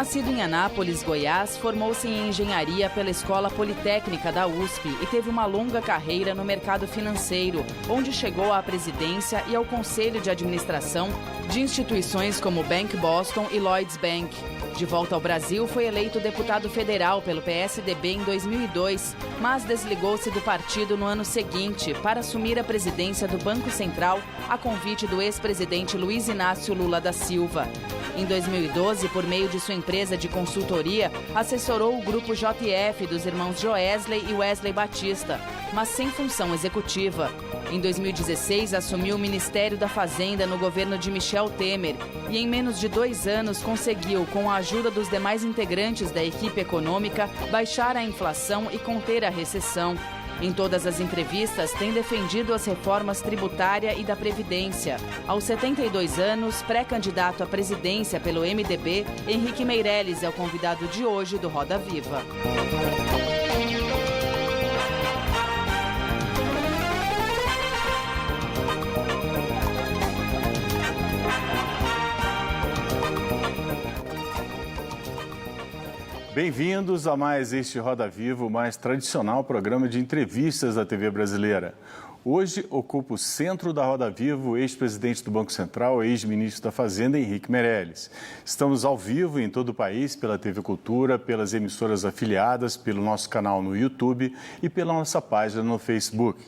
Nascido em Anápolis, Goiás, formou-se em engenharia pela Escola Politécnica da USP e teve uma longa carreira no mercado financeiro, onde chegou à presidência e ao conselho de administração de instituições como Bank Boston e Lloyds Bank. De volta ao Brasil, foi eleito deputado federal pelo PSDB em 2002, mas desligou-se do partido no ano seguinte para assumir a presidência do Banco Central a convite do ex-presidente Luiz Inácio Lula da Silva. Em 2012, por meio de sua empresa de consultoria, assessorou o grupo JF dos irmãos Joesley e Wesley Batista, mas sem função executiva. Em 2016, assumiu o Ministério da Fazenda no governo de Michel Temer e em menos de 2 anos conseguiu, com a ajuda dos demais integrantes da equipe econômica, baixar a inflação e conter a recessão. Em todas as entrevistas, tem defendido as reformas tributária e da Previdência. Aos 72 anos, pré-candidato à presidência pelo MDB, Henrique Meirelles é o convidado de hoje do Roda Viva. Bem-vindos a mais este Roda Viva, o mais tradicional programa de entrevistas da TV brasileira. Hoje ocupa o centro da Roda Viva o ex-presidente do Banco Central, ex-ministro da Fazenda, Henrique Meirelles. Estamos ao vivo em todo o país pela TV Cultura, pelas emissoras afiliadas, pelo nosso canal no YouTube e pela nossa página no Facebook.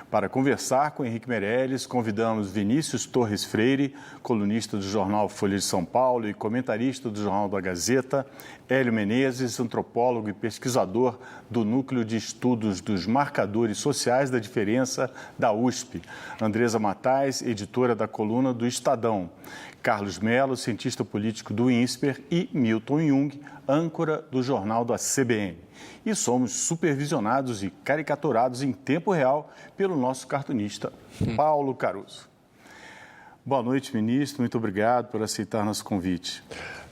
Para conversar com Henrique Meirelles, convidamos Vinícius Torres Freire, colunista do jornal Folha de São Paulo e comentarista do Jornal da Gazeta, Hélio Menezes, antropólogo e pesquisador do Núcleo de Estudos dos Marcadores Sociais da Diferença da USP, Andresa Matais, editora da coluna do Estadão, Carlos Melo, cientista político do INSPER e Milton Jung, âncora do jornal da CBN. E somos supervisionados e caricaturados em tempo real pelo nosso cartunista Paulo Caruso. Boa noite, ministro. Muito obrigado por aceitar nosso convite.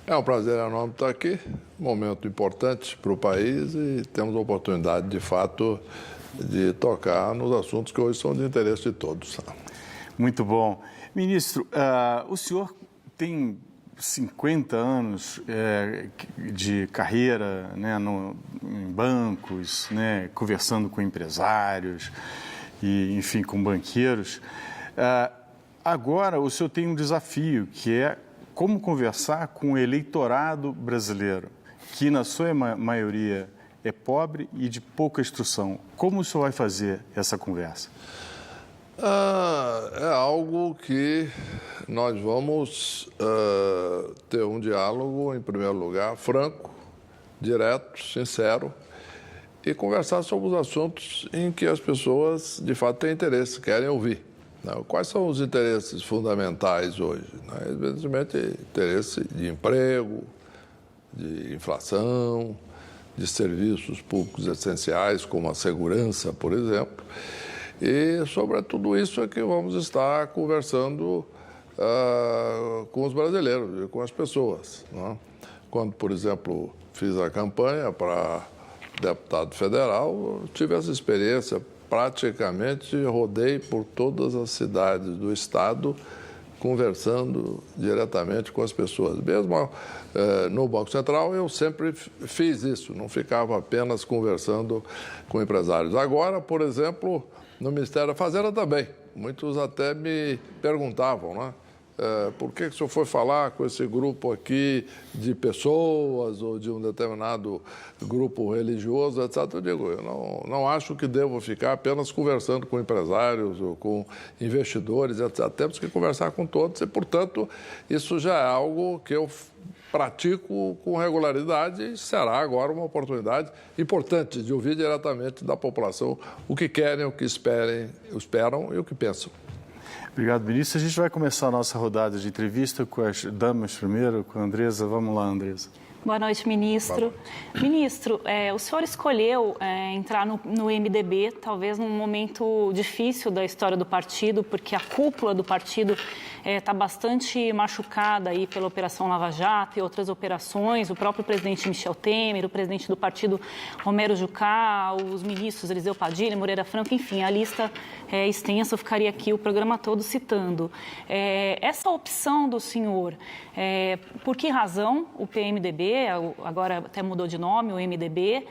É um prazer enorme estar aqui. Momento importante para o país e temos a oportunidade, de fato, de tocar nos assuntos que hoje são de interesse de todos. Muito bom. Ministro, o senhor tem 50 anos de carreira, né, em bancos, né, conversando com empresários e, enfim, com banqueiros. Agora, o senhor tem um desafio, que é como conversar com o eleitorado brasileiro, que, na sua maioria, é pobre e de pouca instrução. Como o senhor vai fazer essa conversa? É algo que nós vamos ter um diálogo, em primeiro lugar, franco, direto, sincero, e conversar sobre os assuntos em que as pessoas, de fato, têm interesse, querem ouvir. Quais são os interesses fundamentais hoje? Evidentemente, interesse de emprego, de inflação, de serviços públicos essenciais, como a segurança, por exemplo. E sobre tudo isso é que vamos estar conversando com os brasileiros e com as pessoas. Né? Quando, por exemplo, fiz a campanha para deputado federal, tive essa experiência. Praticamente rodei por todas as cidades do estado, conversando diretamente com as pessoas. Mesmo no Banco Central, eu sempre fiz isso, não ficava apenas conversando com empresários. Agora, por exemplo, no Ministério da Fazenda também. Muitos até me perguntavam, né? Por que o senhor foi falar com esse grupo aqui de pessoas ou de um determinado grupo religioso, etc. Eu digo, eu não acho que devo ficar apenas conversando com empresários ou com investidores, etc. Temos que conversar com todos e, portanto, isso já é algo que eu pratico com regularidade e será agora uma oportunidade importante de ouvir diretamente da população o que querem, o que esperam e o que pensam. Obrigado, ministro. A gente vai começar a nossa rodada de entrevista com as damas primeiro, com a Andresa. Vamos lá, Andresa. Boa noite, ministro. Ministro, o senhor escolheu entrar no MDB, talvez num momento difícil da história do partido, porque a cúpula do partido está bastante machucada aí pela Operação Lava Jato e outras operações. O próprio presidente Michel Temer, o presidente do partido Romero Jucá, os ministros Eliseu Padilha, Moreira Franco, enfim, a lista é extensa, eu ficaria aqui o programa todo citando. Essa opção do senhor, por que razão o PMDB MDB, agora até mudou de nome, o MDB.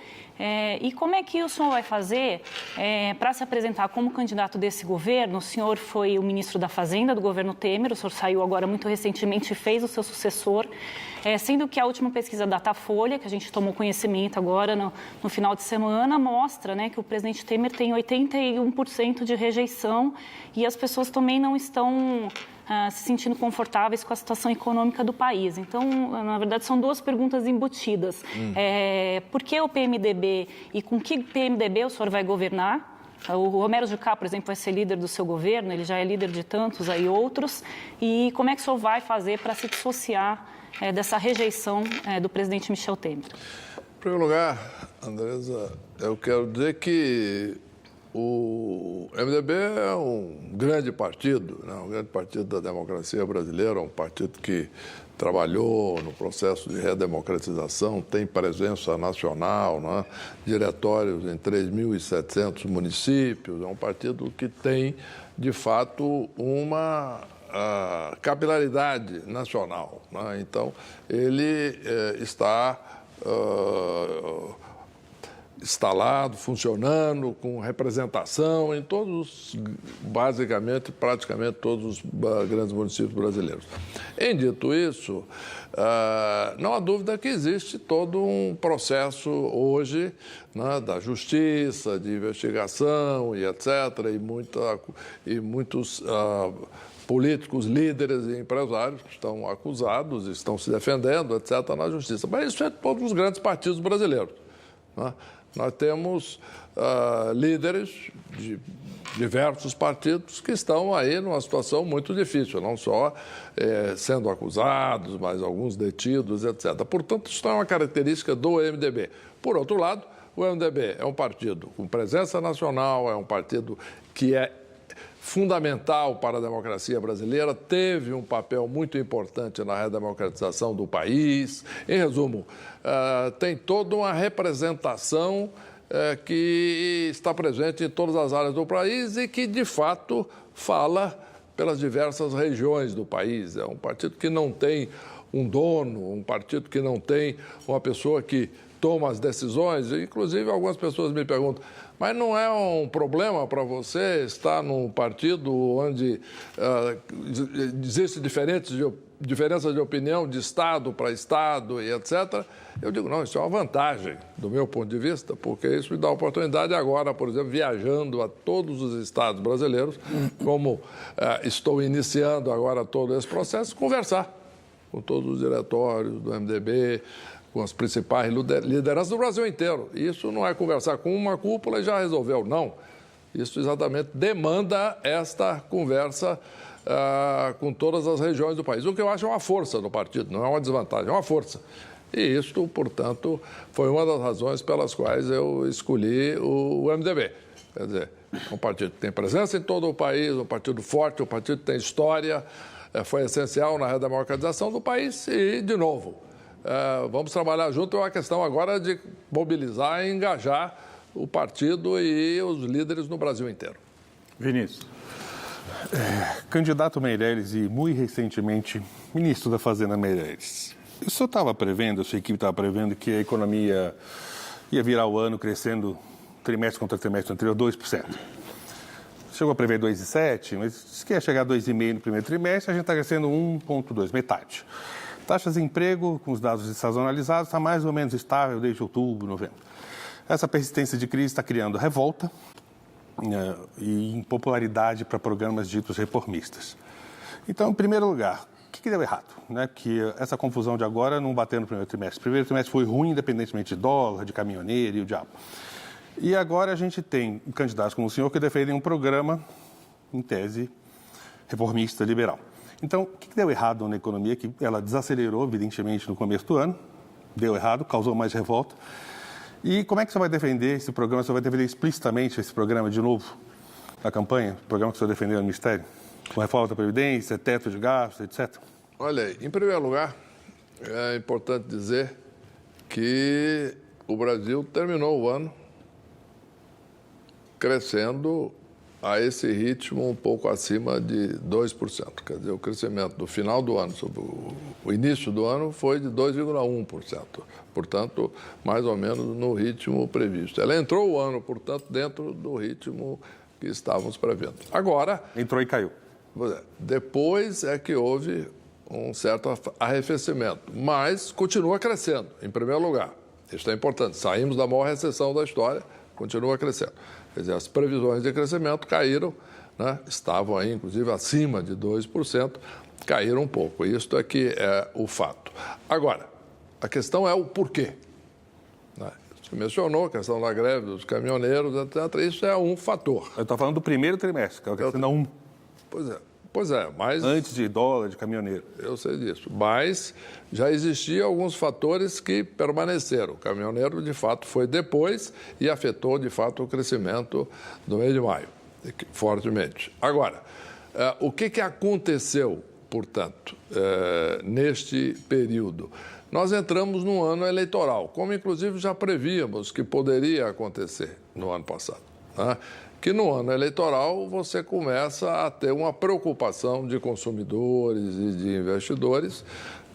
E como é que o senhor vai fazer para se apresentar como candidato desse governo? O senhor foi o ministro da Fazenda do governo Temer, o senhor saiu agora muito recentemente e fez o seu sucessor, sendo que a última pesquisa Datafolha, que a gente tomou conhecimento agora no final de semana, mostra, né, que o presidente Temer tem 81% de rejeição e as pessoas também não estão se sentindo confortáveis com a situação econômica do país. Então, na verdade, são duas perguntas embutidas. Por que o PMDB e com que PMDB o senhor vai governar? O Romero Jucá, por exemplo, vai ser líder do seu governo, ele já é líder de tantos aí outros. E como é que o senhor vai fazer para se dissociar dessa rejeição do presidente Michel Temer? Em primeiro lugar, Andresa, eu quero dizer que o MDB é um grande partido, né? Um grande partido da democracia brasileira, um partido que trabalhou no processo de redemocratização, tem presença nacional, né? Diretórios em 3.700 municípios, é um partido que tem, de fato, uma capilaridade nacional, né? Então, ele está instalado, funcionando, com representação em todos, basicamente, praticamente todos os grandes municípios brasileiros. Em dito isso, não há dúvida que existe todo um processo hoje, né, da justiça, de investigação e etc., e muitos políticos, líderes e empresários que estão acusados, estão se defendendo, etc., na justiça. Mas isso é de todos os grandes partidos brasileiros, né? Nós temos líderes de diversos partidos que estão aí numa situação muito difícil, não só sendo acusados, mas alguns detidos, etc. Portanto, isso é uma característica do MDB. Por outro lado, o MDB é um partido com presença nacional, é um partido que é fundamental para a democracia brasileira, teve um papel muito importante na redemocratização do país. Em resumo, tem toda uma representação que está presente em todas as áreas do país e que, de fato, fala pelas diversas regiões do país. É um partido que não tem um dono, um partido que não tem uma pessoa que toma as decisões. Inclusive, algumas pessoas me perguntam, mas não é um problema para você estar num partido onde existe diferença de opinião de Estado para Estado e etc.? Eu digo, não, isso é uma vantagem do meu ponto de vista, porque isso me dá a oportunidade agora, por exemplo, viajando a todos os estados brasileiros, como estou iniciando agora todo esse processo, conversar com todos os diretórios do MDB, com as principais lideranças do Brasil inteiro. Isso não é conversar com uma cúpula e já resolveu, não. Isso exatamente demanda esta conversa com todas as regiões do país. O que eu acho é uma força do partido, não é uma desvantagem, é uma força. E isto, portanto, foi uma das razões pelas quais eu escolhi o MDB. Quer dizer, é um partido que tem presença em todo o país, um partido forte, um partido que tem história, foi essencial na redemocratização do país e, de novo, vamos trabalhar junto. É uma questão agora de mobilizar e engajar o partido e os líderes no Brasil inteiro. Vinícius. Candidato Meirelles e, muito recentemente, ministro da Fazenda Meirelles. O senhor estava prevendo, a sua equipe estava prevendo que a economia ia virar o ano crescendo trimestre contra trimestre anterior 2%. Chegou a prever 2,7%, mas disse que ia chegar a 2,5% no primeiro trimestre, a gente está crescendo 1,2%, metade. Taxas de emprego, com os dados sazonalizados, está mais ou menos estável desde outubro, novembro. Essa persistência de crise está criando revolta e impopularidade para programas ditos reformistas. Então, em primeiro lugar, o que deu errado? Que essa confusão de agora não bateu no primeiro trimestre. O primeiro trimestre foi ruim, independentemente de dólar, de caminhoneiro e o diabo. E agora a gente tem candidatos como o senhor que defendem um programa, em tese, reformista, liberal. Então, o que deu errado na economia? Que ela desacelerou, evidentemente, no começo do ano, deu errado, causou mais revolta. E como é que você vai defender esse programa? Você vai defender explicitamente esse programa de novo na campanha? O programa que você defendeu no Ministério? Com reforma da Previdência, teto de gastos, etc. Olha, em primeiro lugar, é importante dizer que o Brasil terminou o ano crescendo a esse ritmo um pouco acima de 2%. Quer dizer, o crescimento do final do ano sobre o início do ano foi de 2,1%. Portanto, mais ou menos no ritmo previsto. Ela entrou o ano, portanto, dentro do ritmo que estávamos prevendo. Agora... Entrou e caiu. Depois é que houve um certo arrefecimento, mas continua crescendo, em primeiro lugar. Isso é importante. Saímos da maior recessão da história, continua crescendo. Quer dizer, as previsões de crescimento caíram, né? Estavam aí, inclusive, acima de 2%, caíram um pouco. Isso é que é o fato. Agora, a questão é o porquê. Né? Você mencionou a questão da greve dos caminhoneiros, etc. Isso é um fator. Eu estou falando do primeiro trimestre, que é a questão da 1. Pois é, mas... Antes de dólar, de caminhoneiro. Eu sei disso. Mas já existiam alguns fatores que permaneceram. O caminhoneiro, de fato, foi depois e afetou, de fato, o crescimento do mês de maio, fortemente. Agora, o que aconteceu, portanto, neste período? Nós entramos num ano eleitoral, como, inclusive, já prevíamos que poderia acontecer no ano passado, né? Que no ano eleitoral você começa a ter uma preocupação de consumidores e de investidores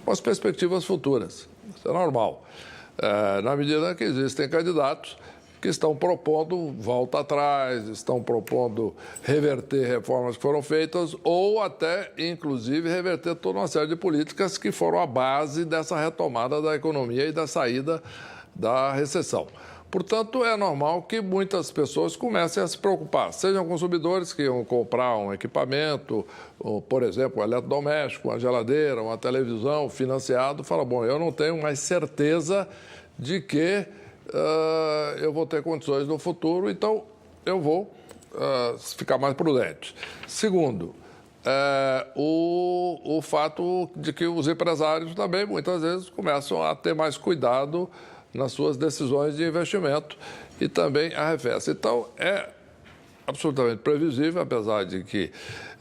com as perspectivas futuras. Isso é normal. Na medida que existem candidatos que estão propondo volta atrás, estão propondo reverter reformas que foram feitas ou até, inclusive, reverter toda uma série de políticas que foram a base dessa retomada da economia e da saída da recessão. Portanto, é normal que muitas pessoas comecem a se preocupar, sejam consumidores que iam comprar um equipamento, ou, por exemplo, um eletrodoméstico, uma geladeira, uma televisão financiado, fala, bom, eu não tenho mais certeza de que eu vou ter condições no futuro, então eu vou ficar mais prudente. Segundo, o fato de que os empresários também, muitas vezes, começam a ter mais cuidado nas suas decisões de investimento e também arrefece. Então, é absolutamente previsível, apesar de que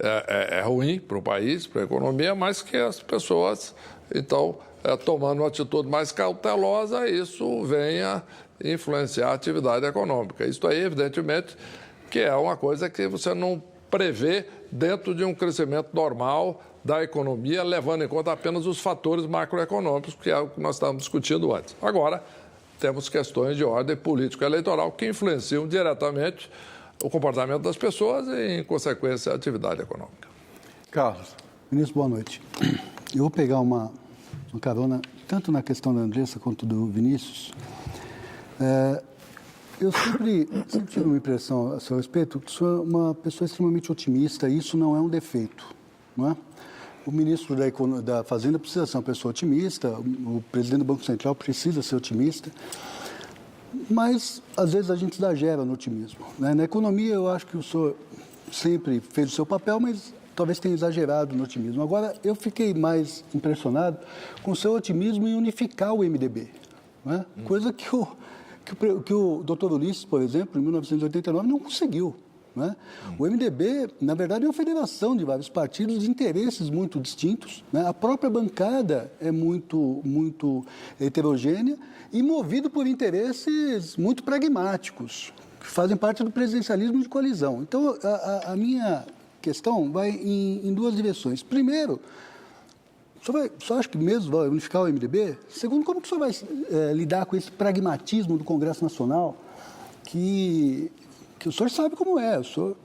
é ruim para o país, para a economia, mas que as pessoas, então, tomando uma atitude mais cautelosa, isso venha influenciar a atividade econômica. Isso aí, evidentemente, que é uma coisa que você não prevê dentro de um crescimento normal da economia, levando em conta apenas os fatores macroeconômicos, que é o que nós estávamos discutindo antes. Agora, temos questões de ordem político-eleitoral que influenciam diretamente o comportamento das pessoas e, em consequência, a atividade econômica. Carlos. Ministro, boa noite. Eu vou pegar uma carona, tanto na questão da Andressa quanto do Vinícius. Eu sempre tive uma impressão a seu respeito que sou uma pessoa extremamente otimista e isso não é um defeito, não é? O ministro da Fazenda precisa ser uma pessoa otimista, o presidente do Banco Central precisa ser otimista, mas, às vezes, a gente exagera no otimismo, né? Na economia, eu acho que o senhor sempre fez o seu papel, mas talvez tenha exagerado no otimismo. Agora, eu fiquei mais impressionado com o seu otimismo em unificar o MDB, né? Coisa que o doutor Ulisses, por exemplo, em 1989, não conseguiu. Né? O MDB, na verdade, é uma federação de vários partidos de interesses muito distintos, né? A própria bancada é muito heterogênea e movido por interesses muito pragmáticos, que fazem parte do presidencialismo de coalizão. Então, a minha questão vai em duas direções. Primeiro, o senhor acha que mesmo vai unificar o MDB? Segundo, como que o senhor vai lidar com esse pragmatismo do Congresso Nacional que o senhor sabe como é. O senhor,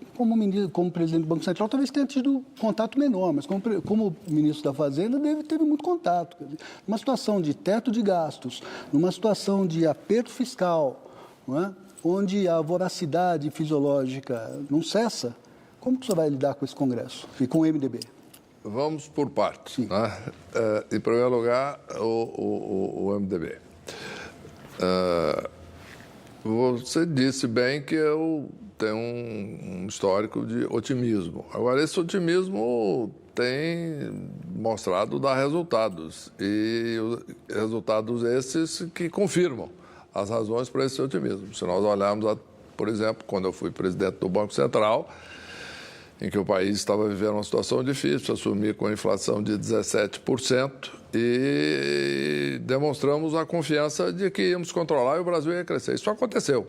como presidente do Banco Central, talvez tenha tido contato menor, mas como ministro da Fazenda, teve muito contato. Quer dizer, numa situação de teto de gastos, numa situação de aperto fiscal, não é? Onde a voracidade fisiológica não cessa, como que o senhor vai lidar com esse Congresso e com o MDB? Vamos por partes. Né? Em primeiro lugar, o MDB. Você disse bem que eu tenho um histórico de otimismo. Agora, esse otimismo tem mostrado dar resultados. E resultados esses que confirmam as razões para esse otimismo. Se nós olharmos, por exemplo, quando eu fui presidente do Banco Central, em que o país estava vivendo uma situação difícil, assumi com a inflação de 17% e demonstramos a confiança de que íamos controlar e o Brasil ia crescer. Isso aconteceu.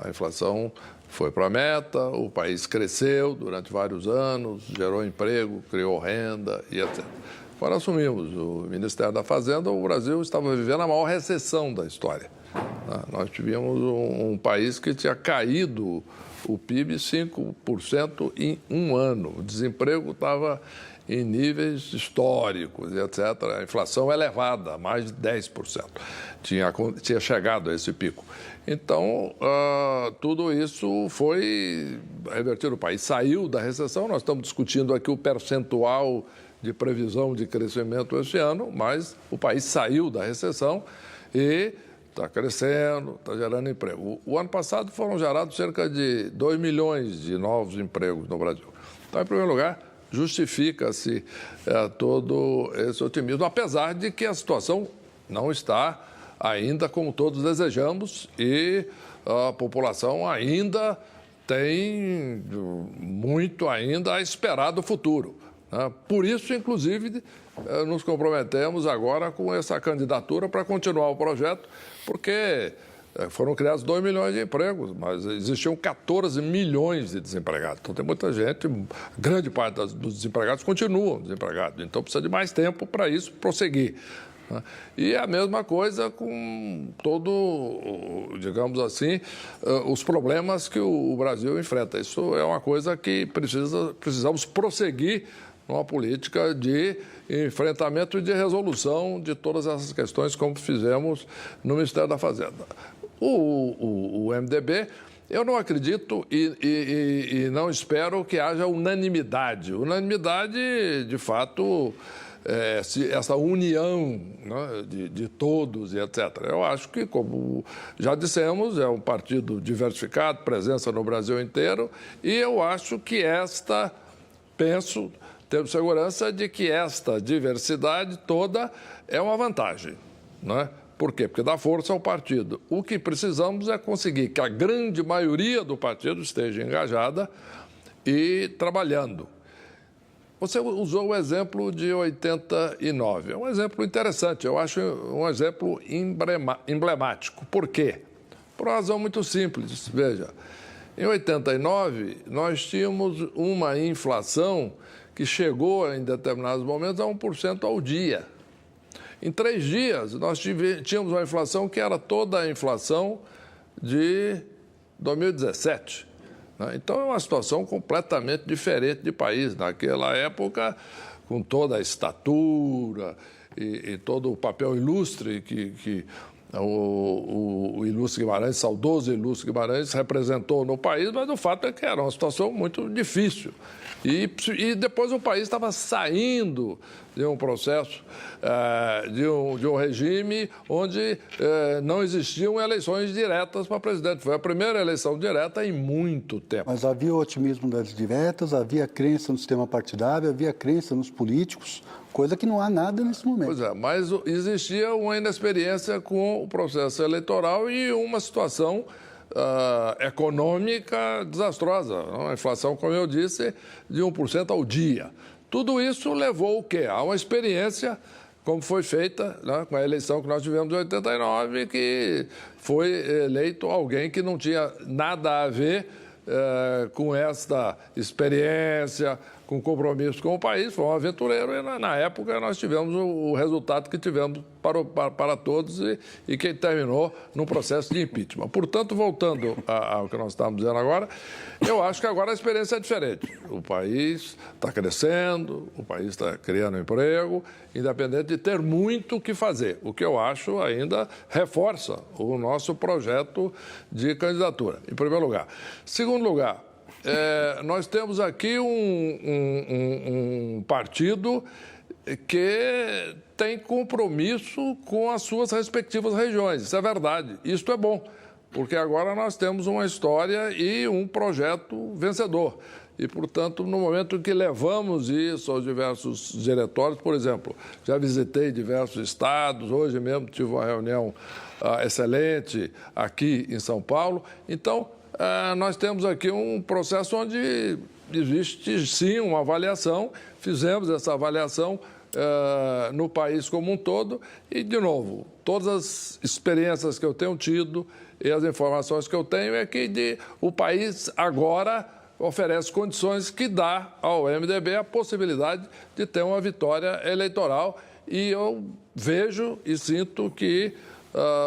A inflação foi para a meta, o país cresceu durante vários anos, gerou emprego, criou renda e etc. Quando assumimos o Ministério da Fazenda, o Brasil estava vivendo a maior recessão da história. Nós tivemos um país que tinha caído o PIB 5% em um ano. O desemprego estava em níveis históricos, etc. A inflação elevada, mais de 10%. Tinha chegado a esse pico. Então, tudo isso foi revertido. O país saiu da recessão. Nós estamos discutindo aqui o percentual de previsão de crescimento este ano, mas o país saiu da recessão e está crescendo, está gerando emprego. O ano passado foram gerados cerca de 2 milhões de novos empregos no Brasil. Então, em primeiro lugar, justifica-se todo esse otimismo, apesar de que a situação não está ainda como todos desejamos e a população ainda tem muito ainda a esperar do futuro. Por isso, inclusive, nos comprometemos agora com essa candidatura para continuar o projeto, porque foram criados 2 milhões de empregos, mas existiam 14 milhões de desempregados. Então, tem muita gente, grande parte dos desempregados continuam desempregados. Então, precisa de mais tempo para isso prosseguir. E a mesma coisa com todo, digamos assim, os problemas que o Brasil enfrenta. Isso é uma coisa que precisamos prosseguir numa política de enfrentamento e de resolução de todas essas questões, como fizemos no Ministério da Fazenda. O MDB, eu não acredito e não espero que haja unanimidade. Unanimidade, de fato, essa união, né, de todos e etc. Eu acho que, como já dissemos, é um partido diversificado, presença no Brasil inteiro, e eu acho que temos segurança de que esta diversidade toda é uma vantagem, né? Por quê? Porque dá força ao partido. O que precisamos é conseguir que a grande maioria do partido esteja engajada e trabalhando. Você usou o exemplo de 89. É um exemplo interessante, eu acho um exemplo emblemático. Por quê? Por uma razão muito simples. Veja, em 89, nós tínhamos uma inflação que chegou em determinados momentos a 1% ao dia. Em 3 dias, nós tínhamos uma inflação que era toda a inflação de 2017. Então, é uma situação completamente diferente de país. Naquela época, com toda a estatura e todo o papel ilustre que o Ilustre Guimarães, saudoso Ilustre Guimarães, representou no país, mas o fato é que era uma situação muito difícil. E depois o país estava saindo de um processo, de um regime onde não existiam eleições diretas para presidente. Foi a primeira eleição direta em muito tempo. Mas havia o otimismo das diretas, havia crença no sistema partidário, havia crença nos políticos, coisa que não há nada nesse momento. Pois é, mas existia uma inexperiência com o processo eleitoral e uma situação econômica desastrosa. Uma inflação, como eu disse, de 1% ao dia. Tudo isso levou o quê? A uma experiência, como foi feita, né, com a eleição que nós tivemos em 89, que foi eleito alguém que não tinha nada a ver com esta experiência, com compromisso com o país, foi um aventureiro e na época nós tivemos o resultado que tivemos para todos e que terminou num processo de impeachment. Portanto, voltando ao que nós estamos dizendo agora, eu acho que agora a experiência é diferente. O país está crescendo, o país está criando emprego, independente de ter muito o que fazer, o que eu acho ainda reforça o nosso projeto de candidatura, em primeiro lugar. Segundo lugar, nós temos aqui um partido que tem compromisso com as suas respectivas regiões. Isso é verdade. Isso é bom, porque agora nós temos uma história e um projeto vencedor. E, portanto, no momento em que levamos isso aos diversos diretórios, por exemplo, já visitei diversos estados, hoje mesmo tive uma reunião excelente aqui em São Paulo. Então, nós temos aqui um processo onde existe, sim, uma avaliação. Fizemos essa avaliação no país como um todo. E, de novo, todas as experiências que eu tenho tido e as informações que eu tenho é que o país agora oferece condições que dá ao MDB a possibilidade de ter uma vitória eleitoral. E eu vejo e sinto que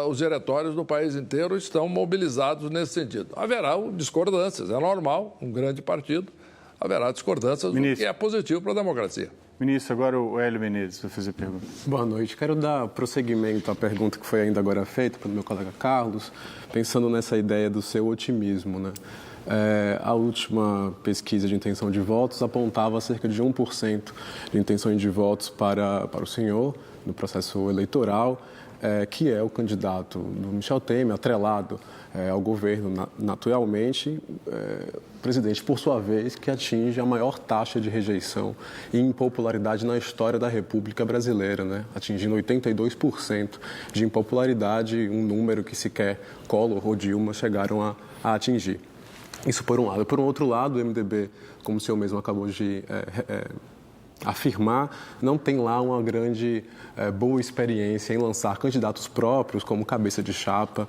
os diretórios do país inteiro estão mobilizados nesse sentido. Haverá discordâncias, é normal, um grande partido, haverá discordâncias, o que é positivo para a democracia. Ministro, agora o Hélio Menezes vai fazer pergunta. Boa noite. Quero dar prosseguimento à pergunta que foi ainda agora feita pelo meu colega Carlos, pensando nessa ideia do seu otimismo, né? A última pesquisa de intenção de votos apontava cerca de 1% de intenção de votos para o senhor no processo eleitoral, que é o candidato do Michel Temer, atrelado ao governo naturalmente, presidente, por sua vez, que atinge a maior taxa de rejeição e impopularidade na história da República Brasileira, né? Atingindo 82% de impopularidade, um número que sequer Collor ou Dilma chegaram a atingir. Isso por um lado. Por um outro lado, o MDB, como o senhor mesmo acabou de afirmar, não tem lá uma grande boa experiência em lançar candidatos próprios como cabeça de chapa,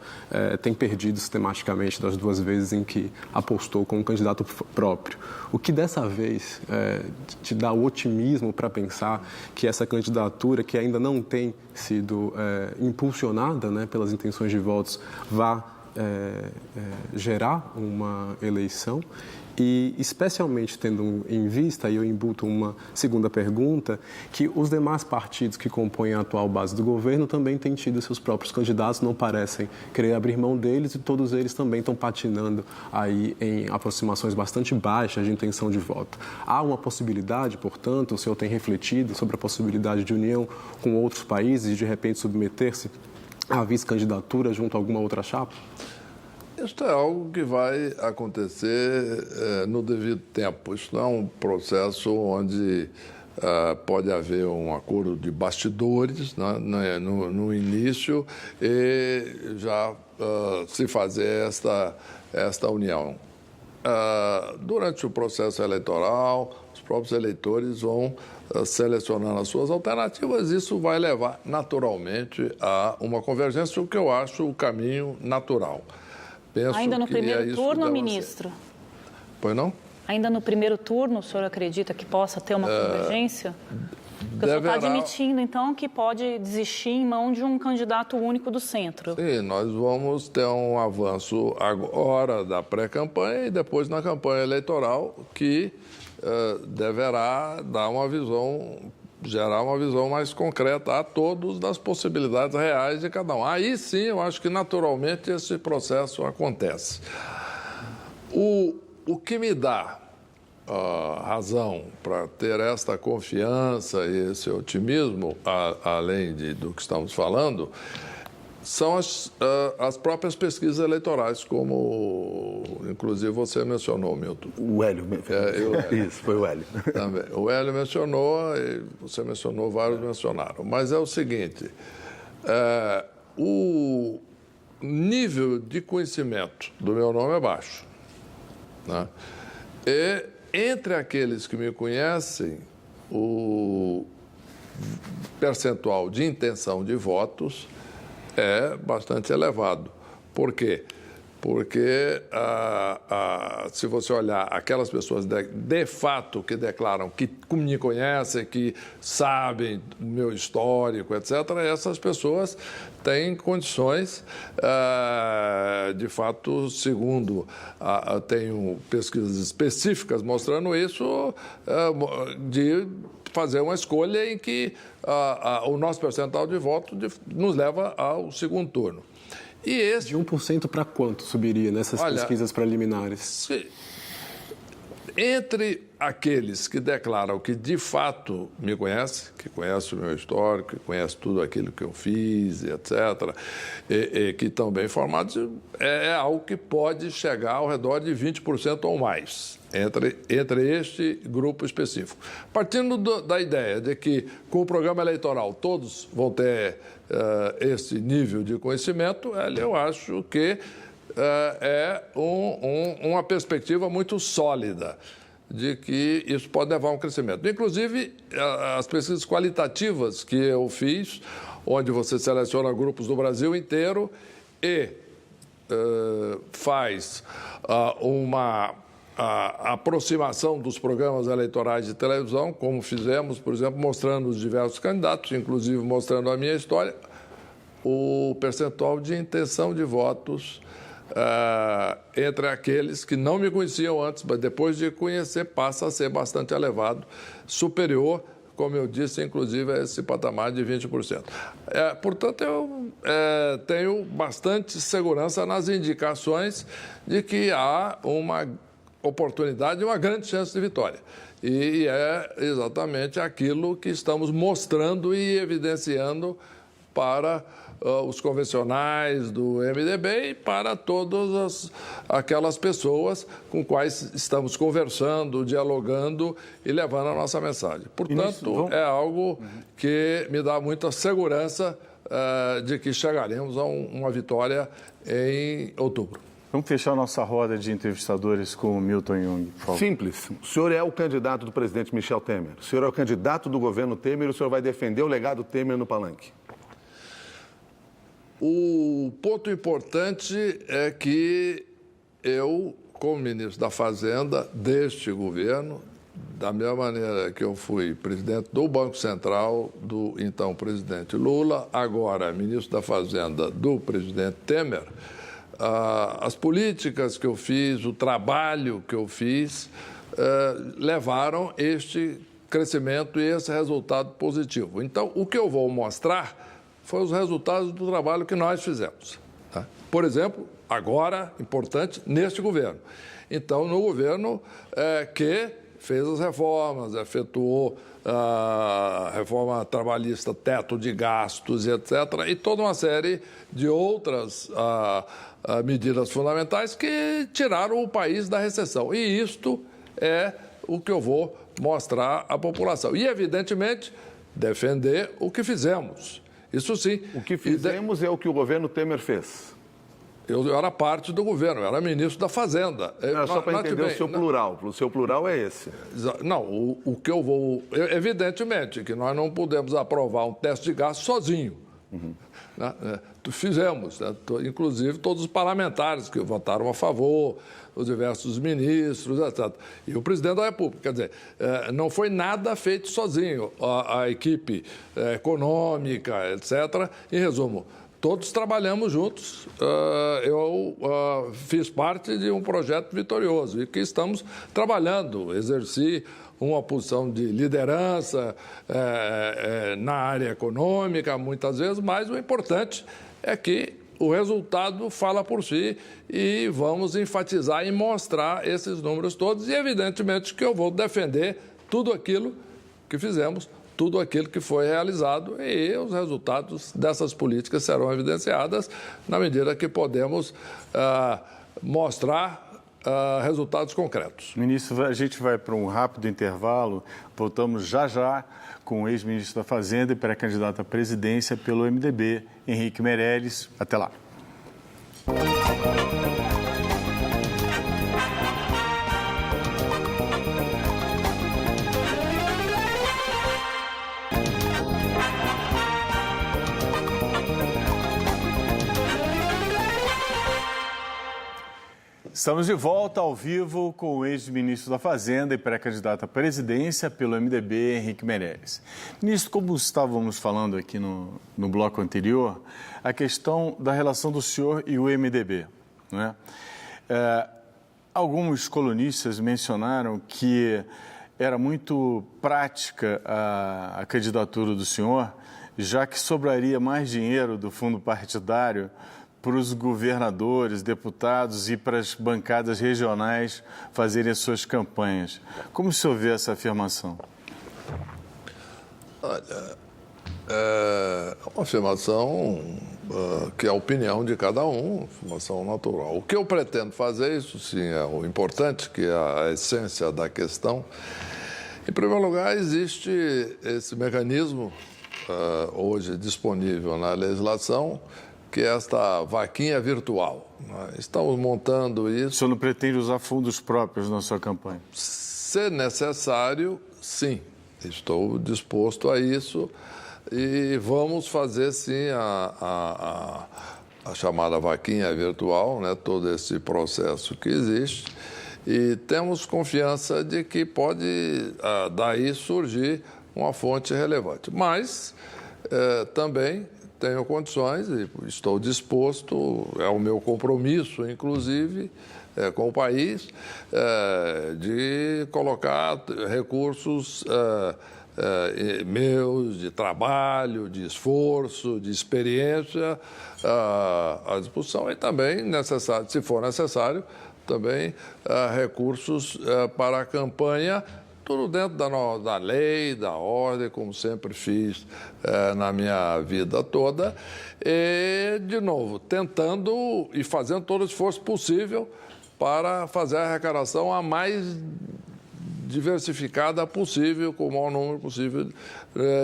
tem perdido sistematicamente das duas vezes em que apostou com um candidato próprio. O que dessa vez te dá o otimismo para pensar que essa candidatura, que ainda não tem sido impulsionada, né, pelas intenções de votos, vá gerar uma eleição? E, especialmente tendo em vista, e eu embuto uma segunda pergunta, que os demais partidos que compõem a atual base do governo também têm tido seus próprios candidatos, não parecem querer abrir mão deles, e todos eles também estão patinando aí em aproximações bastante baixas de intenção de voto. Há uma possibilidade, portanto, o senhor tem refletido sobre a possibilidade de união com outros países e, de repente, submeter-se à vice-candidatura junto a alguma outra chapa? Isso é algo que vai acontecer no devido tempo. Isso não é um processo onde pode haver um acordo de bastidores, né, no início e já se fazer esta união. Durante o processo eleitoral, os próprios eleitores vão selecionando as suas alternativas. Isso vai levar naturalmente a uma convergência, o que eu acho o caminho natural. Penso ainda no primeiro turno, ministro? Pois não? Ainda no primeiro turno, o senhor acredita que possa ter uma convergência? Porque o senhor está admitindo, então, que pode desistir em mão de um candidato único do centro. Sim, nós vamos ter um avanço agora da pré-campanha e depois na campanha eleitoral que deverá dar uma visão, gerar uma visão mais concreta a todos das possibilidades reais de cada um. Aí sim, eu acho que naturalmente esse processo acontece. O que me dá razão para ter esta confiança e esse otimismo, além do que estamos falando, são as próprias pesquisas eleitorais, como inclusive você mencionou, Milton. O Hélio. Isso, foi o Hélio. Também. O Hélio mencionou, e você mencionou, vários mencionaram. Mas é o seguinte, o nível de conhecimento do meu nome é baixo, né? E entre aqueles que me conhecem, o percentual de intenção de votos é bastante elevado. Por quê? Porque se você olhar aquelas pessoas de fato que declaram que me conhecem, que sabem do meu histórico, etc., essas pessoas têm condições, de fato, segundo tenho pesquisas específicas mostrando isso, de fazer uma escolha em que o nosso percentual de voto nos leva ao segundo turno. E de 1% para quanto subiria nessas pesquisas preliminares? Entre aqueles que declaram que de fato me conhecem, que conhecem o meu histórico, que conhecem tudo aquilo que eu fiz, etc., e que estão bem informados, é algo que pode chegar ao redor de 20% ou mais, entre este grupo específico. Partindo da ideia de que com o programa eleitoral todos vão ter esse nível de conhecimento, eu acho que é uma perspectiva muito sólida. de que isso pode levar a um crescimento. Inclusive, as pesquisas qualitativas que eu fiz, onde você seleciona grupos do Brasil inteiro e faz uma aproximação dos programas eleitorais de televisão, como fizemos, por exemplo, mostrando os diversos candidatos, inclusive mostrando a minha história, o percentual de intenção de votos entre aqueles que não me conheciam antes, mas depois de conhecer passa a ser bastante elevado, superior, como eu disse, inclusive, a esse patamar de 20%. Portanto, eu tenho bastante segurança nas indicações de que há uma oportunidade e uma grande chance de vitória. E é exatamente aquilo que estamos mostrando e evidenciando para os convencionais do MDB e para todas aquelas pessoas com quais estamos conversando, dialogando e levando a nossa mensagem. Portanto, é algo que me dá muita segurança de que chegaremos a uma vitória em outubro. Vamos fechar nossa roda de entrevistadores com o Milton Jung, por favor. Simples. O senhor é o candidato do presidente Michel Temer. O senhor é o candidato do governo Temer e o senhor vai defender o legado Temer no palanque. O ponto importante é que eu, como ministro da Fazenda deste governo, da mesma maneira que eu fui presidente do Banco Central do então presidente Lula, agora ministro da Fazenda do presidente Temer, as políticas que eu fiz, o trabalho que eu fiz, levaram este crescimento e esse resultado positivo. Então, o que eu vou mostrar foi os resultados do trabalho que nós fizemos. Tá? Por exemplo, agora, importante, neste governo. Então, no governo que fez as reformas, efetuou a reforma trabalhista, teto de gastos, etc., e toda uma série de outras medidas fundamentais que tiraram o país da recessão. E isto é o que eu vou mostrar à população. E, evidentemente, defender o que fizemos. Isso sim. O que fizemos é o que o governo Temer fez. Eu era parte do governo, eu era ministro da Fazenda. Era só para entender o seu plural. O seu plural é esse. Não, o que eu vou... Evidentemente que nós não podemos aprovar um teste de gasto sozinho. Né? Fizemos, né? Inclusive todos os parlamentares que votaram a favor, os diversos ministros, etc. E o presidente da República. Quer dizer, não foi nada feito sozinho. A equipe econômica, etc. Em resumo, todos trabalhamos juntos. Eu fiz parte de um projeto vitorioso e que estamos trabalhando, exerci uma posição de liderança na área econômica, muitas vezes, mas o importante é que o resultado fala por si e vamos enfatizar e mostrar esses números todos e, evidentemente, que eu vou defender tudo aquilo que fizemos, tudo aquilo que foi realizado e os resultados dessas políticas serão evidenciadas na medida que podemos mostrar resultados concretos. Ministro, a gente vai para um rápido intervalo. Voltamos já com o ex-ministro da Fazenda e pré-candidato à presidência pelo MDB, Henrique Meirelles. Até lá. Estamos de volta ao vivo com o ex-ministro da Fazenda e pré-candidato à presidência pelo MDB, Henrique Meirelles. Ministro, como estávamos falando aqui no bloco anterior, a questão da relação do senhor e o MDB, não é? Alguns colunistas mencionaram que era muito prática a candidatura do senhor, já que sobraria mais dinheiro do fundo partidário para os governadores, deputados e para as bancadas regionais fazerem as suas campanhas. Como o senhor vê essa afirmação? Olha, é uma afirmação que é a opinião de cada um, afirmação natural. O que eu pretendo fazer, isso sim é o importante, que é a essência da questão. Em primeiro lugar, existe esse mecanismo hoje disponível na legislação, que é esta vaquinha virtual. Estamos montando isso. O senhor não pretende usar fundos próprios na sua campanha? se necessário, sim, estou disposto a isso e vamos fazer, sim, a chamada vaquinha virtual, né, todo esse processo que existe, e temos confiança de que pode daí surgir uma fonte relevante. Mas também tenho condições e estou disposto, é o meu compromisso, inclusive, com o país, de colocar recursos meus, de trabalho, de esforço, de experiência à disposição e também, se for necessário, também recursos para a campanha, tudo dentro da lei, da ordem, como sempre fiz na minha vida toda. E, de novo, tentando e fazendo todo o esforço possível para fazer a arrecadação a mais diversificada possível, com o maior número possível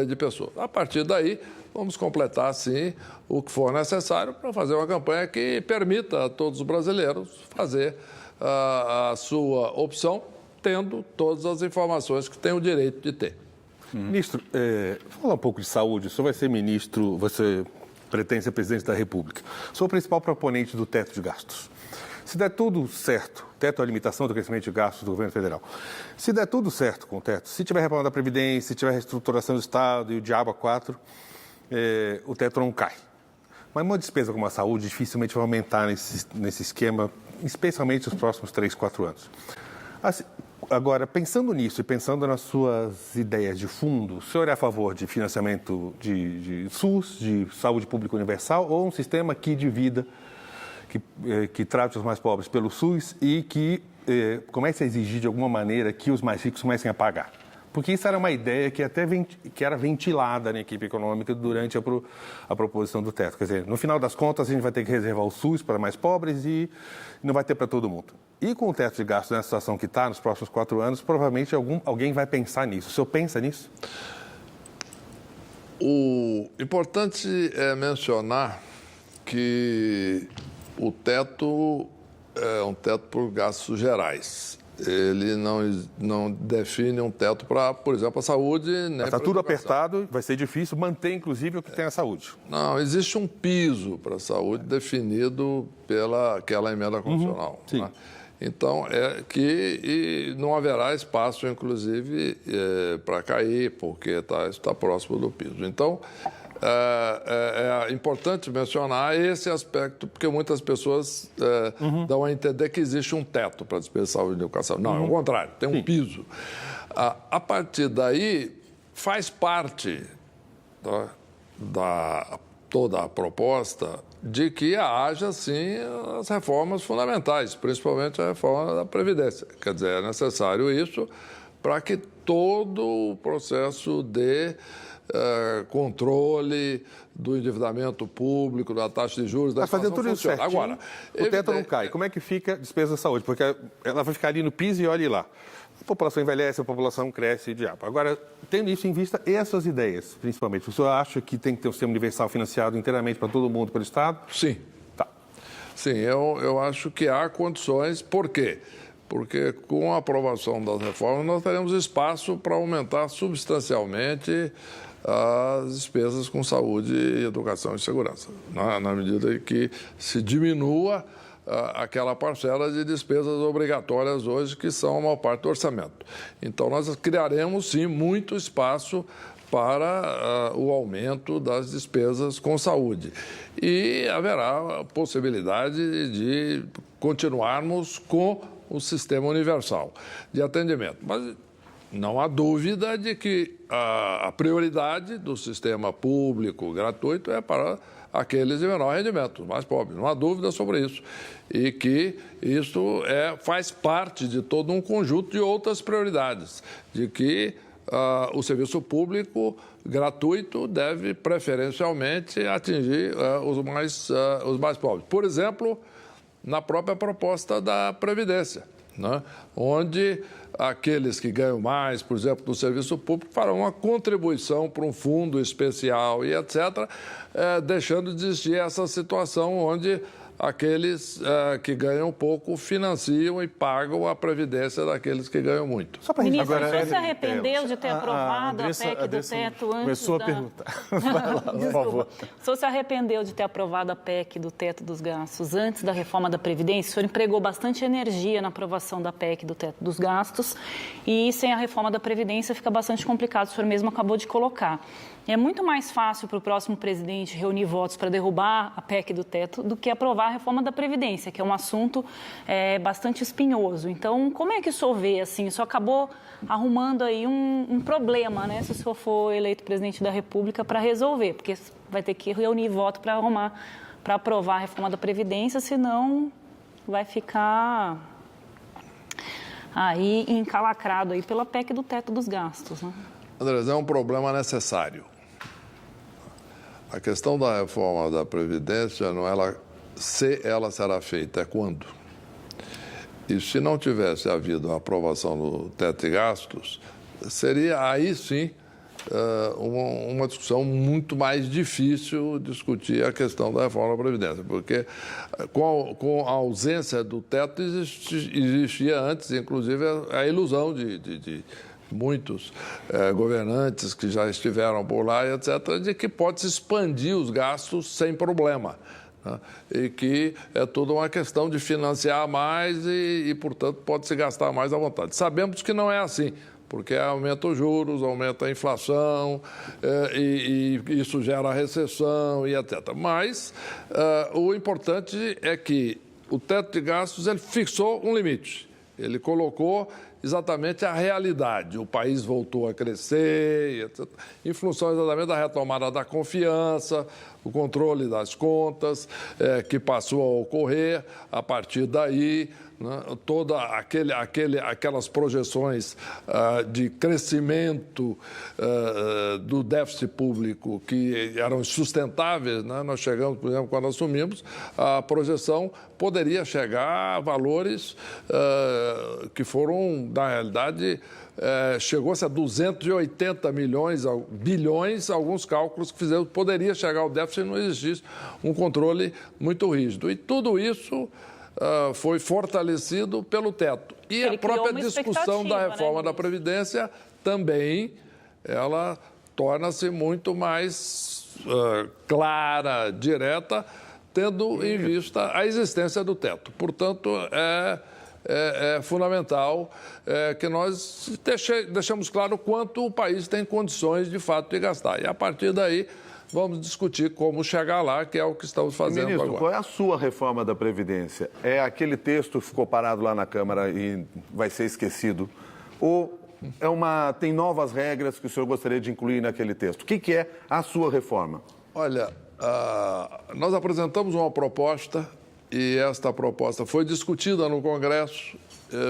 de pessoas. A partir daí, vamos completar, sim, o que for necessário para fazer uma campanha que permita a todos os brasileiros fazer a sua opção, tendo todas as informações que tem o direito de ter. Ministro, falar um pouco de saúde. O senhor vai ser ministro, você pretende ser presidente da República. Sou o principal proponente do teto de gastos. Se der tudo certo, teto é a limitação do crescimento de gastos do governo federal. Se der tudo certo com o teto, se tiver reforma da Previdência, se tiver reestruturação do Estado e o diabo a quatro, o teto não cai. Mas uma despesa como a saúde dificilmente vai aumentar nesse esquema, especialmente nos próximos 3, 4 anos. Assim, agora, pensando nisso e pensando nas suas ideias de fundo, o senhor é a favor de financiamento de SUS, de saúde pública universal, ou um sistema que divida, que trate os mais pobres pelo SUS e que comece a exigir de alguma maneira que os mais ricos comecem a pagar? Porque isso era uma ideia que que era ventilada na equipe econômica durante a proposição do teto. Quer dizer, no final das contas, a gente vai ter que reservar o SUS para mais pobres e não vai ter para todo mundo. E com o teto de gastos nessa situação que está, nos próximos 4 anos, provavelmente alguém vai pensar nisso. O senhor pensa nisso? O importante é mencionar que o teto é um teto por gastos gerais. Ele não define um teto para, por exemplo, a saúde. Está tudo apertado, vai ser difícil manter, inclusive, o que tem a saúde. Não, existe um piso para a saúde definido pelaquela emenda constitucional. Sim. Né? Então, e não haverá espaço, inclusive, para cair, porque está próximo do piso. Então, é importante mencionar esse aspecto, porque muitas pessoas dão a entender que existe um teto para a despesa de saúde e educação. Não, é o contrário, tem um piso. A partir daí, faz parte da toda a proposta de que haja, sim, as reformas fundamentais, principalmente a reforma da Previdência. Quer dizer, é necessário isso para que todo o processo de controle do endividamento público, da taxa de juros, da inflação tudo isso certinho. Agora, o teto não cai. Como é que fica a despesa da saúde? Porque ela vai ficar ali no piso e olhe lá. A população envelhece, a população cresce e diabo. Agora, tendo isso em vista, e as suas ideias, principalmente? O senhor acha que tem que ter um sistema universal financiado inteiramente para todo mundo, pelo Estado? Sim. Tá. Sim, eu acho que há condições. Por quê? Porque com a aprovação das reformas nós teremos espaço para aumentar substancialmente as despesas com saúde, educação e segurança, na medida que se diminua aquela parcela de despesas obrigatórias hoje, que são a maior parte do orçamento. Então, nós criaremos, sim, muito espaço para o aumento das despesas com saúde. E haverá a possibilidade de continuarmos com o sistema universal de atendimento. Mas não há dúvida de que a prioridade do sistema público gratuito é para aqueles de menor rendimento, os mais pobres. Não há dúvida sobre isso. E que isso faz parte de todo um conjunto de outras prioridades, de que o serviço público gratuito deve preferencialmente atingir os mais pobres. Por exemplo, na própria proposta da Previdência, né? Onde aqueles que ganham mais, por exemplo, do serviço público, farão uma contribuição para um fundo especial e etc., deixando de existir essa situação onde aqueles que ganham pouco financiam e pagam a previdência daqueles que ganham muito. Só para Ministro, agora, o senhor se arrependeu de ter aprovado a PEC do teto antes começou a perguntar. Vai lá, por favor. O senhor se arrependeu de ter aprovado a PEC do teto dos gastos antes da reforma da Previdência? O senhor empregou bastante energia na aprovação da PEC do teto dos gastos e sem a reforma da Previdência fica bastante complicado, o senhor mesmo acabou de colocar. É muito mais fácil para o próximo presidente reunir votos para derrubar a PEC do teto do que aprovar a reforma da Previdência, que é um assunto bastante espinhoso. Então, como é que o senhor vê, assim, o senhor acabou arrumando aí um problema, né, se o senhor for eleito presidente da República para resolver, porque vai ter que reunir voto para aprovar a reforma da Previdência, senão vai ficar aí encalacrado aí pela PEC do teto dos gastos, né? Andrés, é um problema necessário. A questão da reforma da Previdência não é se ela será feita, é quando. E se não tivesse havido a aprovação do teto de gastos, seria aí sim uma discussão muito mais difícil discutir a questão da reforma da Previdência, porque com a ausência do teto existia antes, inclusive, a ilusão de muitos governantes que já estiveram por lá, etc., de que pode-se expandir os gastos sem problema, né? E que é toda uma questão de financiar mais e, portanto, pode-se gastar mais à vontade. Sabemos que não é assim, porque aumenta os juros, aumenta a inflação, e isso gera recessão e etc. Mas o importante é que o teto de gastos ele fixou um limite, ele colocou exatamente a realidade. O país voltou a crescer, etc., em função exatamente da retomada da confiança, o controle das contas, que passou a ocorrer a partir daí, né, toda aquelas projeções de crescimento do déficit público que eram insustentáveis, né? Nós chegamos, por exemplo, quando assumimos, a projeção poderia chegar a valores que foram, na realidade, chegou-se a 280 bilhões, alguns cálculos que fizemos, poderia chegar ao déficit se não existisse um controle muito rígido. E tudo isso foi fortalecido pelo teto. E a própria discussão da reforma da Previdência também, ela torna-se muito mais clara, direta, tendo em vista a existência do teto. Portanto, é fundamental que nós deixemos claro quanto o país tem condições, de fato, de gastar. E, a partir daí, vamos discutir como chegar lá, que é o que estamos fazendo Ministro, agora. Qual é a sua reforma da Previdência? É aquele texto que ficou parado lá na Câmara e vai ser esquecido? Ou tem novas regras que o senhor gostaria de incluir naquele texto? O que é a sua reforma? Olha, nós apresentamos uma proposta e esta proposta foi discutida no Congresso,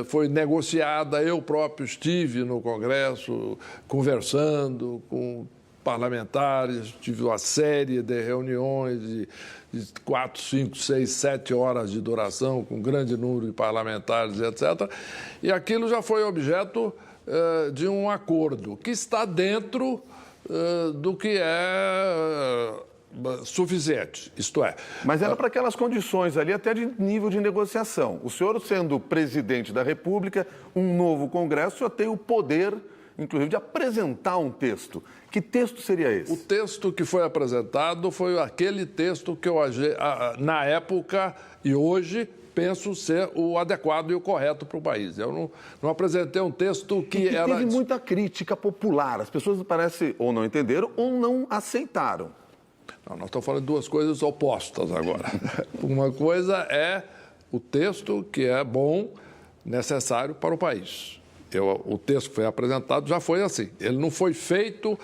foi negociada, eu próprio estive no Congresso conversando com parlamentares, tive uma série de reuniões de 4, 5, 6, 7 horas de duração, com grande número de parlamentares, etc. E aquilo já foi objeto de um acordo que está dentro do que é suficiente, isto é. Mas era para aquelas condições ali, até de nível de negociação. O senhor, sendo presidente da República, um novo Congresso, já tem o poder, inclusive, de apresentar um texto. Que texto seria esse? O texto que foi apresentado foi aquele texto que eu, na época e hoje, penso ser o adequado e o correto para o país. Eu não apresentei um texto que era... Teve muita crítica popular. As pessoas, parece, ou não entenderam ou não aceitaram. Não, nós estamos falando de duas coisas opostas agora. Uma coisa é o texto que é bom, necessário para o país. O texto que foi apresentado já foi assim. Ele não foi feito,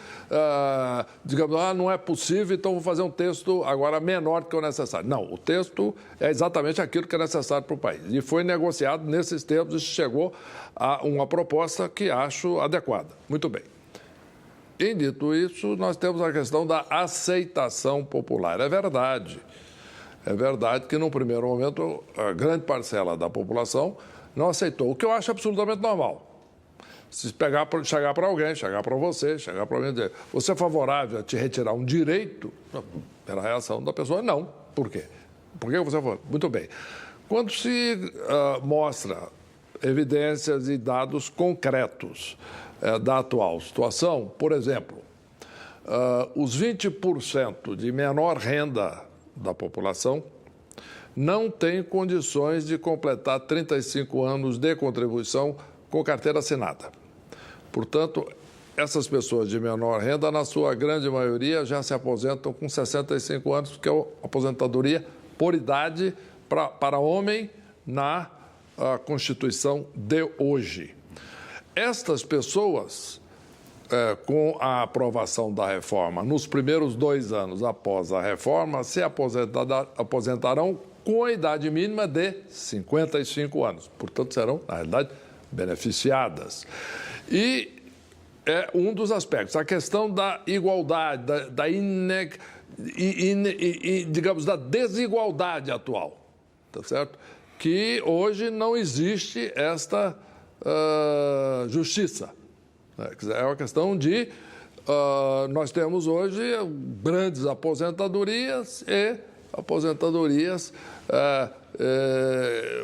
digamos, não é possível, então vou fazer um texto agora menor do que o necessário. Não, o texto é exatamente aquilo que é necessário para o país. E foi negociado nesses termos e chegou a uma proposta que acho adequada. Muito bem. E, dito isso, nós temos a questão da aceitação popular. É verdade que, num primeiro momento, a grande parcela da população não aceitou, o que eu acho absolutamente normal. Se chegar para alguém, chegar para você, chegar para mim, dizer, você é favorável a te retirar um direito? Pela reação da pessoa, não. Por quê? Por que você falou? Muito bem. Quando se mostra evidências e dados concretos da atual situação, por exemplo, os 20% de menor renda da população não têm condições de completar 35 anos de contribuição com carteira assinada. Portanto, essas pessoas de menor renda, na sua grande maioria, já se aposentam com 65 anos, que é a aposentadoria por idade para homem na Constituição de hoje. Estas pessoas, com a aprovação da reforma, nos primeiros 2 anos após a reforma, se aposentarão com a idade mínima de 55 anos. Portanto, serão, na realidade, beneficiadas. E é um dos aspectos. A questão da igualdade, digamos, da desigualdade atual, tá certo? Que hoje não existe esta justiça. É uma questão de... nós temos hoje grandes aposentadorias e aposentadorias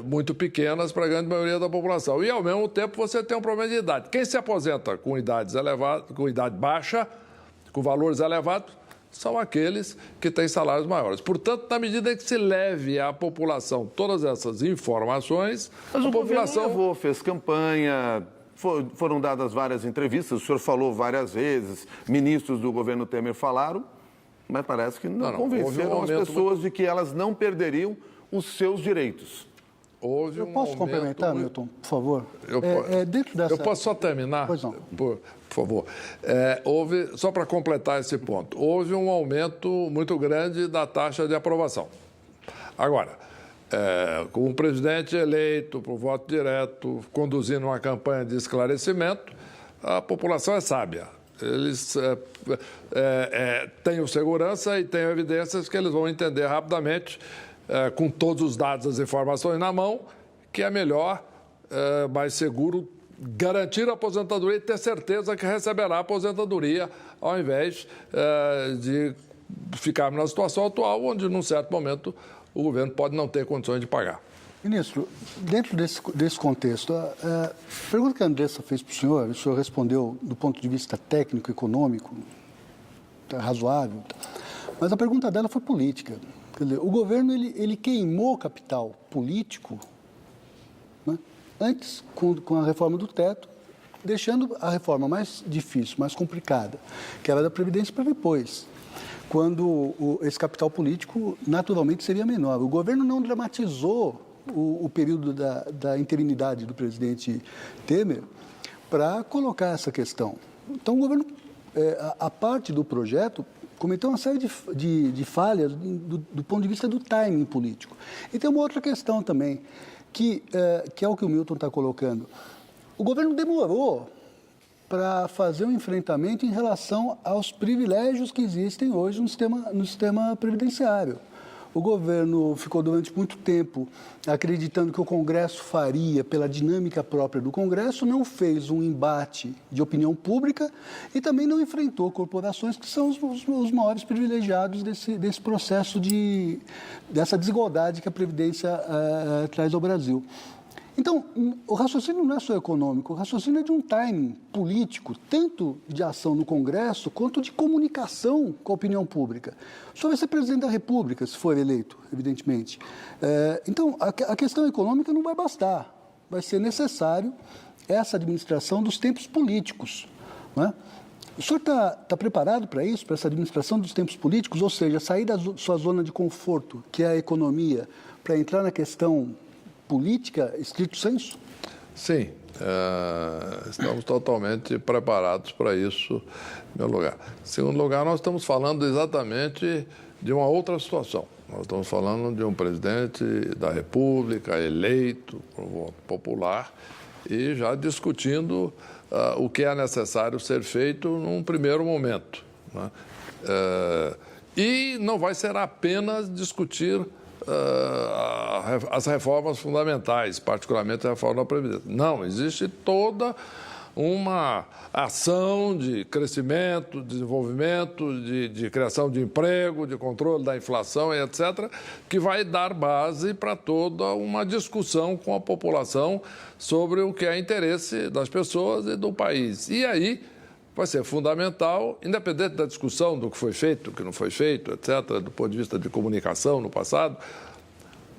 muito pequenas para a grande maioria da população. E, ao mesmo tempo, você tem um problema de idade. Quem se aposenta com idades elevadas, com idade baixa, com valores elevados, são aqueles que têm salários maiores. Portanto, na medida em que se leve à população todas essas informações, mas a o população governo levou, fez campanha, foram dadas várias entrevistas, o senhor falou várias vezes, ministros do governo Temer falaram, mas parece que não convenceram as pessoas de que elas não perderiam os seus direitos. Eu posso complementar, Milton, por favor? Eu posso só terminar? Pois não. Por favor. Só para completar esse ponto, houve um aumento muito grande da taxa de aprovação. Agora, com o presidente eleito por voto direto, conduzindo uma campanha de esclarecimento, a população é sábia. Eles têm segurança e têm evidências que eles vão entender rapidamente, com todos os dados, as informações na mão, que é melhor, mais seguro, garantir a aposentadoria e ter certeza que receberá a aposentadoria, ao invés de ficarmos na situação atual, onde, num certo momento, o governo pode não ter condições de pagar. Ministro, dentro desse contexto, a pergunta que a Andressa fez para o senhor respondeu do ponto de vista técnico, econômico, razoável, mas a pergunta dela foi política. Quer dizer, o governo ele queimou capital político, né, antes com a reforma do teto, deixando a reforma mais difícil, mais complicada, que era da Previdência, para depois, quando esse capital político naturalmente seria menor. O governo não dramatizou o período da interinidade do presidente Temer para colocar essa questão. Então, o governo, a parte do projeto, cometeu uma série de falhas do ponto de vista do timing político. E tem uma outra questão também, que é o que o Milton está colocando. O governo demorou para fazer um enfrentamento em relação aos privilégios que existem hoje no sistema previdenciário. O governo ficou durante muito tempo acreditando que o Congresso faria, pela dinâmica própria do Congresso, não fez um embate de opinião pública e também não enfrentou corporações que são os maiores privilegiados desse processo dessa desigualdade que a Previdência traz ao Brasil. Então, o raciocínio não é só econômico, o raciocínio é de um timing político, tanto de ação no Congresso, quanto de comunicação com a opinião pública. O senhor vai ser presidente da República, se for eleito, evidentemente. Então, a questão econômica não vai bastar. Vai ser necessário essa administração dos tempos políticos, não é? O senhor está preparado para isso, para essa administração dos tempos políticos? Ou seja, sair da sua zona de conforto, que é a economia, para entrar na questão política, estrito sensu? Sim, estamos totalmente preparados para isso, em primeiro lugar. Em segundo lugar, nós estamos falando exatamente de uma outra situação. Nós estamos falando de um presidente da República eleito por voto popular e já discutindo o que é necessário ser feito num primeiro momento, né? E não vai ser apenas discutir as reformas fundamentais, particularmente a reforma da Previdência. Não, existe toda uma ação de crescimento, desenvolvimento, de criação de emprego, de controle da inflação, etc., que vai dar base para toda uma discussão com a população sobre o que é interesse das pessoas e do país. E aí vai ser fundamental, independente da discussão do que foi feito, do que não foi feito, etc., do ponto de vista de comunicação no passado,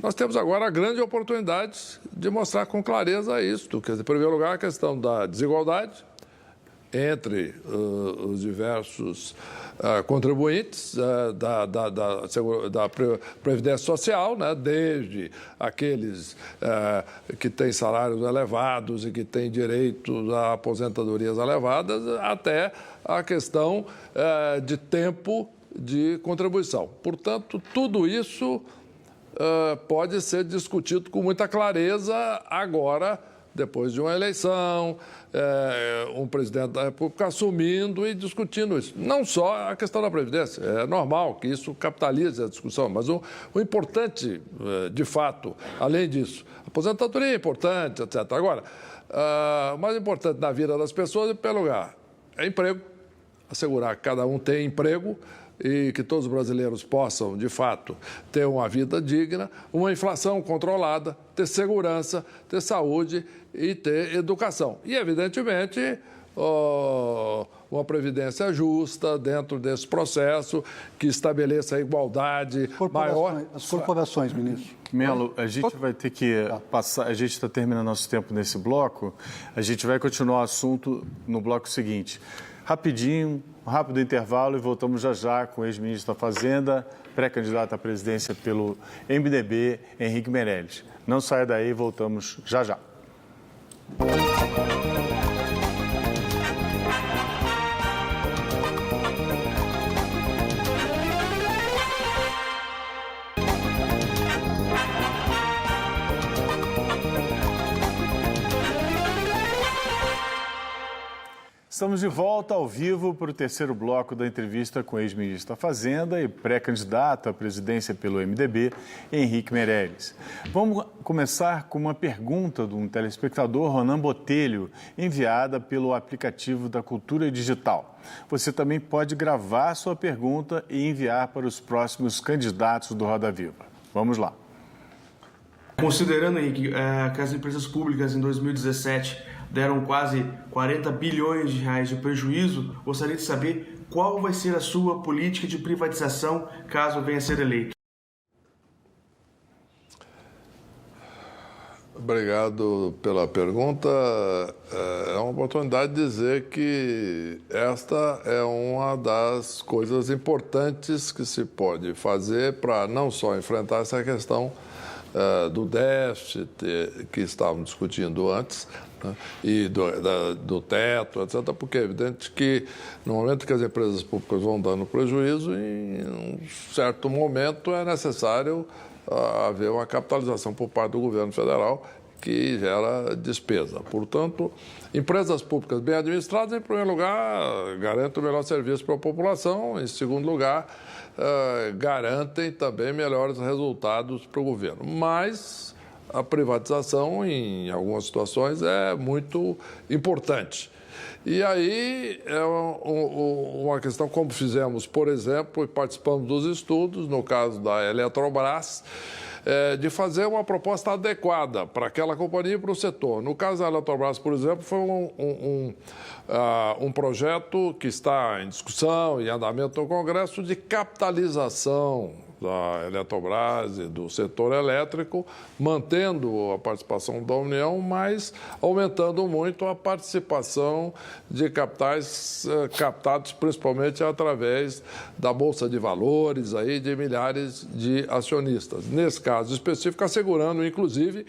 nós temos agora a grande oportunidade de mostrar com clareza isto. Quer dizer, em primeiro lugar, a questão da desigualdade entre os diversos contribuintes da Previdência Social, né, desde aqueles que têm salários elevados e que têm direito a aposentadorias elevadas, até a questão de tempo de contribuição. Portanto, tudo isso pode ser discutido com muita clareza agora, depois de uma eleição, um presidente da República assumindo e discutindo isso. Não só a questão da Previdência, é normal que isso capitalize a discussão, mas o importante, de fato, além disso, a aposentadoria é importante, etc. Agora, o mais importante na vida das pessoas, em primeiro lugar, é emprego, assegurar que cada um tem emprego, e que todos os brasileiros possam, de fato, ter uma vida digna, uma inflação controlada, ter segurança, ter saúde e ter educação. E, evidentemente, uma previdência justa dentro desse processo, que estabeleça a igualdade maior. As corporações, ministro. Melo, a gente vai ter que passar, a gente está terminando nosso tempo nesse bloco, a gente vai continuar o assunto no bloco seguinte. Rapidinho, um rápido intervalo e voltamos já já com o ex-ministro da Fazenda, pré-candidato à presidência pelo MDB, Henrique Meirelles. Não saia daí, voltamos já já. Estamos de volta ao vivo para o terceiro bloco da entrevista com o ex-ministro da Fazenda e pré-candidato à presidência pelo MDB, Henrique Meirelles. Vamos começar com uma pergunta de um telespectador, Ronan Botelho, enviada pelo aplicativo da Cultura Digital. Você também pode gravar sua pergunta e enviar para os próximos candidatos do Roda Viva. Vamos lá. Considerando, Henrique, que as empresas públicas em 2017 deram quase 40 bilhões de reais de prejuízo, gostaria de saber qual vai ser a sua política de privatização caso venha a ser eleito. Obrigado pela pergunta. É uma oportunidade de dizer que esta é uma das coisas importantes que se pode fazer para não só enfrentar essa questão do déficit que estavam discutindo antes, né, e do teto, etc., porque é evidente que no momento que as empresas públicas vão dando prejuízo, em um certo momento é necessário haver uma capitalização por parte do governo federal que gera despesa. Portanto, empresas públicas bem administradas, em primeiro lugar, garantem o melhor serviço para a população, em segundo lugar, garantem também melhores resultados para o governo. Mas a privatização, em algumas situações, é muito importante. E aí é uma questão, como fizemos, por exemplo, e participamos dos estudos, no caso da Eletrobras, de fazer uma proposta adequada para aquela companhia e para o setor. No caso da Eletrobras, por exemplo, foi um projeto que está em discussão e andamento no Congresso de capitalização da Eletrobras e do setor elétrico, mantendo a participação da União, mas aumentando muito a participação de capitais captados principalmente através da Bolsa de Valores, aí, de milhares de acionistas. Nesse caso específico, assegurando, inclusive,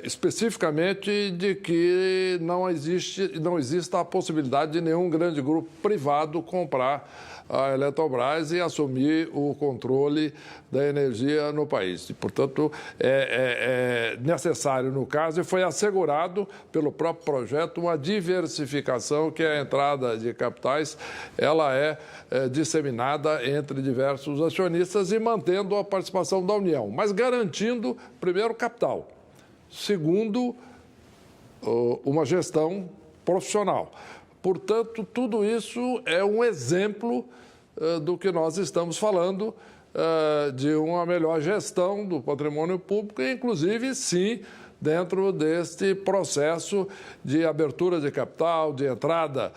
especificamente de que não exista a possibilidade de nenhum grande grupo privado comprar a Eletrobras e assumir o controle da energia no país. E, portanto, é necessário, no caso, e foi assegurado pelo próprio projeto uma diversificação, que a entrada de capitais ela é disseminada entre diversos acionistas e mantendo a participação da União, mas garantindo, primeiro, capital. Segundo, uma gestão profissional. Portanto, tudo isso é um exemplo do que nós estamos falando, de uma melhor gestão do patrimônio público, inclusive, sim, dentro deste processo de abertura de capital, de entrada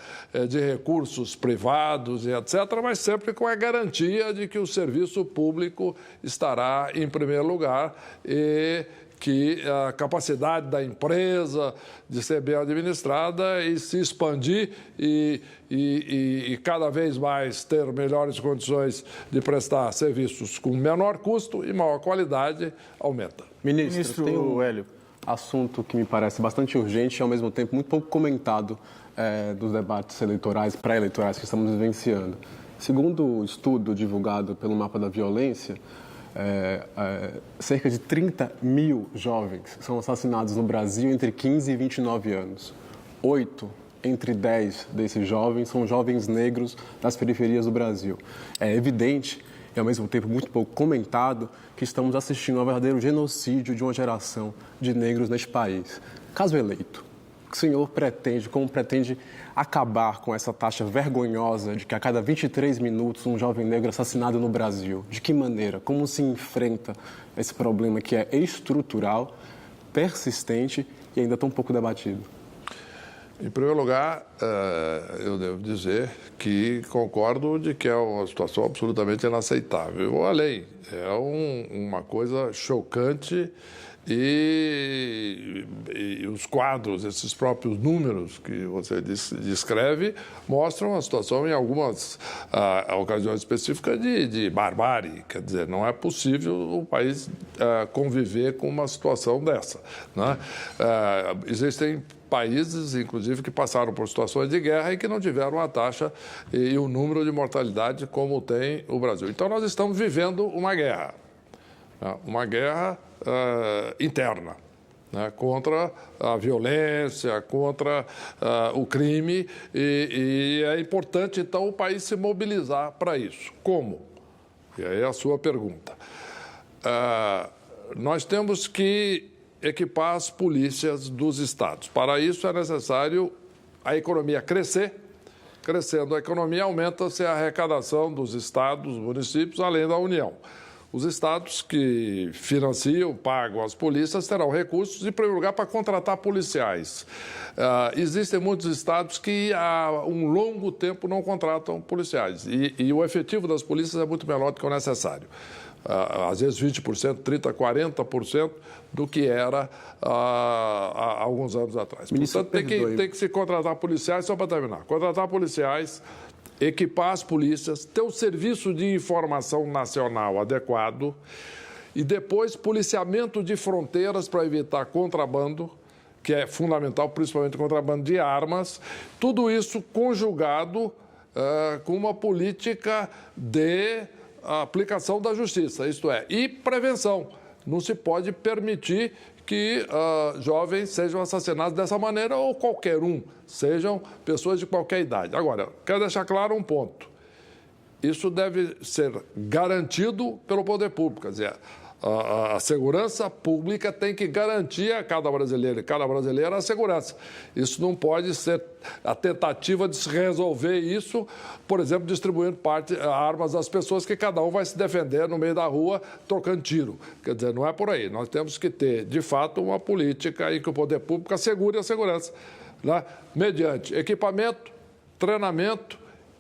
de recursos privados e etc., mas sempre com a garantia de que o serviço público estará em primeiro lugar e que a capacidade da empresa de ser bem administrada e se expandir e cada vez mais ter melhores condições de prestar serviços com menor custo e maior qualidade aumenta. Ministro, tem um assunto que me parece bastante urgente e, ao mesmo tempo, muito pouco comentado dos debates eleitorais, pré-eleitorais que estamos vivenciando. Segundo o estudo divulgado pelo Mapa da Violência, cerca de 30 mil jovens são assassinados no Brasil entre 15 e 29 anos. 8 entre 10 desses jovens são jovens negros das periferias do Brasil. É evidente e, ao mesmo tempo, muito pouco comentado que estamos assistindo a um verdadeiro genocídio de uma geração de negros neste país. Caso eleito, o que o senhor pretende, como pretende acabar com essa taxa vergonhosa de que a cada 23 minutos um jovem negro é assassinado no Brasil? De que maneira? Como se enfrenta esse problema que é estrutural, persistente e ainda tão pouco debatido? Em primeiro lugar, eu devo dizer que concordo de que é uma situação absolutamente inaceitável. Vou além, uma coisa chocante e os quadros, esses próprios números que você descreve, mostram a situação em algumas ocasiões específicas de barbárie. Quer dizer, não é possível o país conviver com uma situação dessa, né? Existem países, inclusive, que passaram por situações de guerra e que não tiveram a taxa e o número de mortalidade como tem o Brasil. Então, nós estamos vivendo uma guerra interna, né, contra a violência, contra o crime, e é importante, então, o país se mobilizar para isso. Como? E aí é a sua pergunta. Nós temos que equipar as polícias dos estados. Para isso é necessário a economia crescer. Crescendo a economia, aumenta-se a arrecadação dos estados, municípios, além da União. Os estados que financiam, pagam as polícias, terão recursos, em primeiro lugar, para contratar policiais. Existem muitos estados que há um longo tempo não contratam policiais e o efetivo das polícias é muito menor do que o necessário. Às vezes 20%, 30%, 40% do que era há alguns anos atrás. Portanto, tem que se contratar policiais, só para terminar, contratar policiais, equipar as polícias, ter um serviço de informação nacional adequado e depois policiamento de fronteiras para evitar contrabando, que é fundamental, principalmente contrabando de armas, tudo isso conjugado com uma política de aplicação da justiça, isto é, e prevenção. Não se pode permitir que jovens sejam assassinados dessa maneira ou qualquer um, sejam pessoas de qualquer idade. Agora, quero deixar claro um ponto. Isso deve ser garantido pelo poder público, quer dizer, a segurança pública tem que garantir a cada brasileiro e cada brasileira a segurança. Isso não pode ser a tentativa de se resolver isso, por exemplo, distribuindo armas às pessoas que cada um vai se defender no meio da rua trocando tiro. Quer dizer, não é por aí. Nós temos que ter, de fato, uma política em que o poder público assegure a segurança, né, mediante equipamento, treinamento,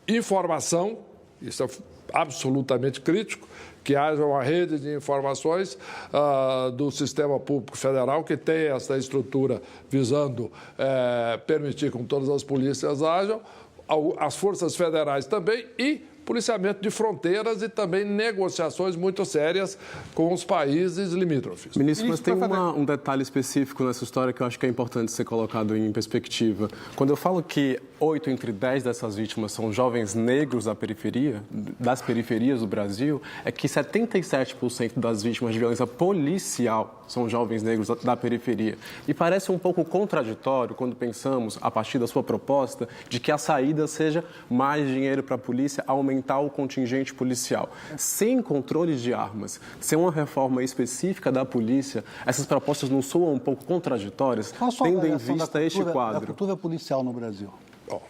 informação, isso é absolutamente crítico, que haja uma rede de informações do Sistema Público Federal que tenha essa estrutura visando permitir que todas as polícias hajam, as forças federais também e policiamento de fronteiras e também negociações muito sérias com os países limítrofes. Ministro, mas tem um detalhe específico nessa história que eu acho que é importante ser colocado em perspectiva. Quando eu falo que 8 entre 10 dessas vítimas são jovens negros da periferia, das periferias do Brasil, é que 77% das vítimas de violência policial são jovens negros da periferia. E parece um pouco contraditório quando pensamos, a partir da sua proposta, de que a saída seja mais dinheiro para a polícia, aumentar aumentar o contingente policial. Sem controle de armas, sem uma reforma específica da polícia, essas propostas não soam um pouco contraditórias, tendo em vista este quadro? Da cultura policial no Brasil. Bom,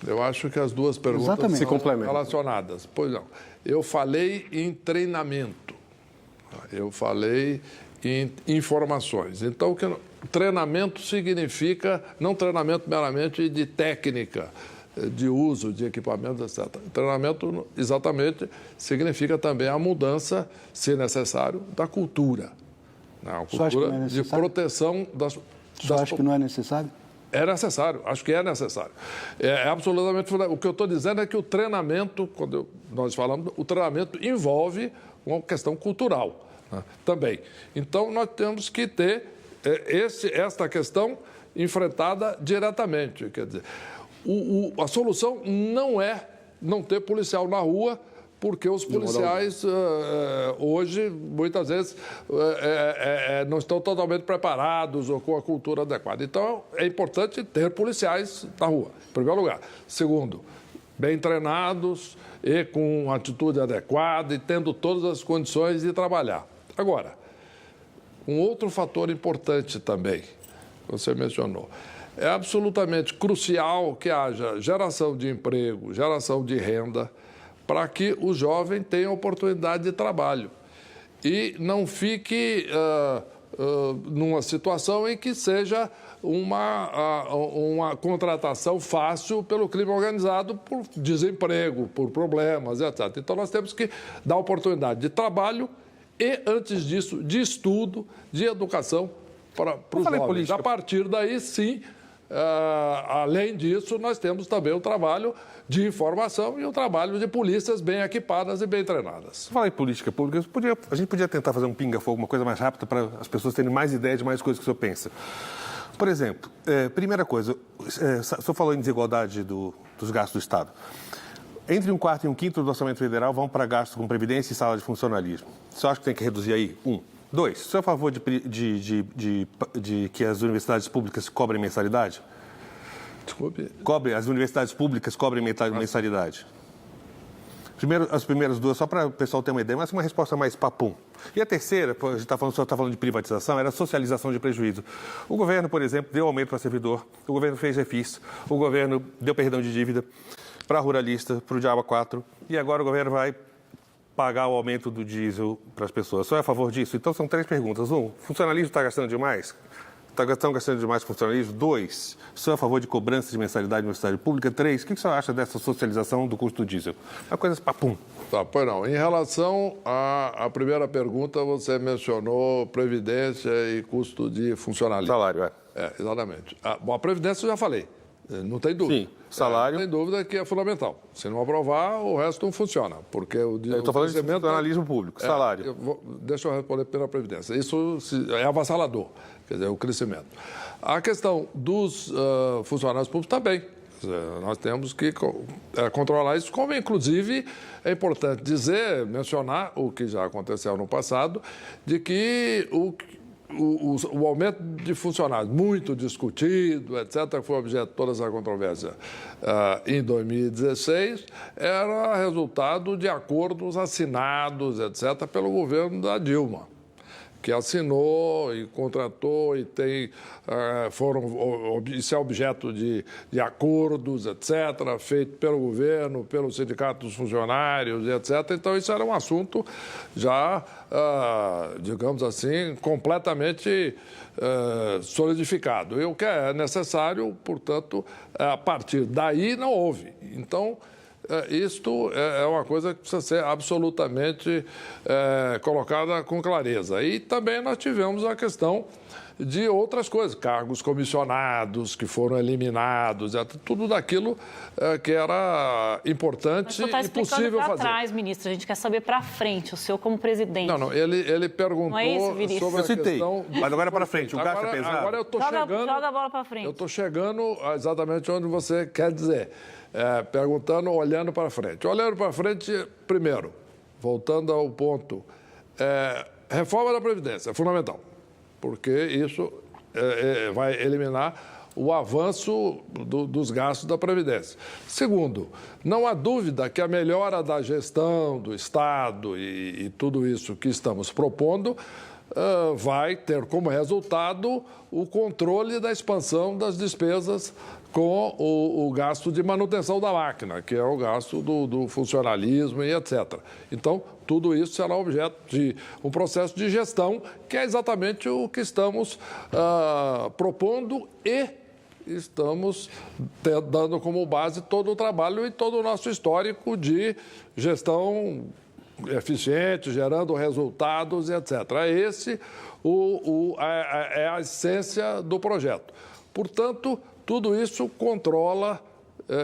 eu acho que as duas perguntas são relacionadas. Pois não. Eu falei em treinamento. Eu falei em informações. Então, treinamento significa, não treinamento meramente de técnica, de uso de equipamentos, etc. Treinamento, exatamente, significa também a mudança, se necessário, da cultura. Uma cultura de proteção das... Você acha que não é necessário? É necessário, acho que é necessário. É absolutamente fundamental. O que eu estou dizendo é que o treinamento, quando nós falamos, o treinamento envolve uma questão cultural, né, também. Então, nós temos que ter esta questão enfrentada diretamente. Quer dizer, a solução não é não ter policial na rua, porque os policiais hoje, muitas vezes, não estão totalmente preparados ou com a cultura adequada. Então, é importante ter policiais na rua, em primeiro lugar. Segundo, bem treinados e com atitude adequada e tendo todas as condições de trabalhar. Agora, um outro fator importante também, você mencionou, é absolutamente crucial que haja geração de emprego, geração de renda, para que o jovem tenha oportunidade de trabalho e não fique numa situação em que seja uma contratação fácil pelo crime organizado por desemprego, por problemas, etc. Então, nós temos que dar oportunidade de trabalho e, antes disso, de estudo, de educação para os jovens. A partir daí, sim, além disso, nós temos também o trabalho de informação e o trabalho de polícias bem equipadas e bem treinadas. Falar em política pública, a gente podia tentar fazer um pinga-fogo, uma coisa mais rápida para as pessoas terem mais ideia de mais coisas que o senhor pensa. Por exemplo, primeira coisa, o senhor falou em desigualdade dos gastos do Estado. Entre 1/4 e 1/5 do orçamento federal vão para gastos com previdência e salário de funcionalismo. O senhor acha que tem que reduzir aí? 1. 2. O senhor é a favor de que as universidades públicas cobrem mensalidade? Desculpe. As universidades públicas cobrem mensalidade. Primeiro, as primeiras duas, só para o pessoal ter uma ideia, mas uma resposta mais papum. E a terceira, o senhor está falando de privatização, era a socialização de prejuízo. O governo, por exemplo, deu aumento para servidor, o governo fez refis, o governo deu perdão de dívida para ruralista, para o Diabo 4, e agora o governo vai pagar o aumento do diesel para as pessoas. O senhor é a favor disso? Então, são 3 perguntas. 1, funcionalismo está gastando demais? Estão gastando demais com funcionalismo? 2, o senhor é a favor de cobrança de mensalidade na universidade pública? 3, o que o senhor acha dessa socialização do custo do diesel? É uma coisa papum. Tá, pois não. Em relação à primeira pergunta, você mencionou previdência e custo de funcionalismo. Salário, exatamente. Bom, a previdência eu já falei. Não tem dúvida. Sim, salário. Não tem dúvida que é fundamental. Se não aprovar, o resto não funciona. Porque eu estou falando de funcionalismo público, salário. Deixa eu responder pela Previdência. Isso é avassalador, quer dizer, o crescimento. A questão dos funcionários públicos também. Nós temos que controlar isso, como inclusive é importante mencionar o que já aconteceu no passado, de que o aumento de funcionários, muito discutido, etc., que foi objeto de toda essa controvérsia em 2016, era resultado de acordos assinados, etc., pelo governo da Dilma, que assinou e contratou e isso é objeto de acordos, etc., feito pelo governo, pelo sindicato dos funcionários, etc. Então, isso era um assunto já, digamos assim, completamente solidificado. E o que é necessário, portanto, a partir daí não houve. Então, isto é uma coisa que precisa ser absolutamente colocada com clareza. E também nós tivemos a questão de outras coisas, cargos comissionados que foram eliminados, tudo daquilo que era importante e possível fazer. Atrás, ministro, a gente quer saber para frente, o senhor como presidente. Não, ele perguntou não é isso, sobre a questão... Mas agora para frente, o gasto é pesado. Agora eu estou chegando... Joga a bola para frente. Eu estou chegando exatamente onde você quer dizer. Perguntando, olhando para frente. Olhando para frente, primeiro, voltando ao ponto, reforma da Previdência é fundamental, porque isso vai eliminar o avanço dos gastos da Previdência. Segundo, não há dúvida que a melhora da gestão do Estado e tudo isso que estamos propondo vai ter como resultado o controle da expansão das despesas com o gasto de manutenção da máquina, que é o gasto do funcionalismo e etc. Então, tudo isso será objeto de um processo de gestão, que é exatamente o que estamos propondo e estamos dando como base todo o trabalho e todo o nosso histórico de gestão eficiente, gerando resultados, etc. Esse é a essência do projeto. Portanto, tudo isso controla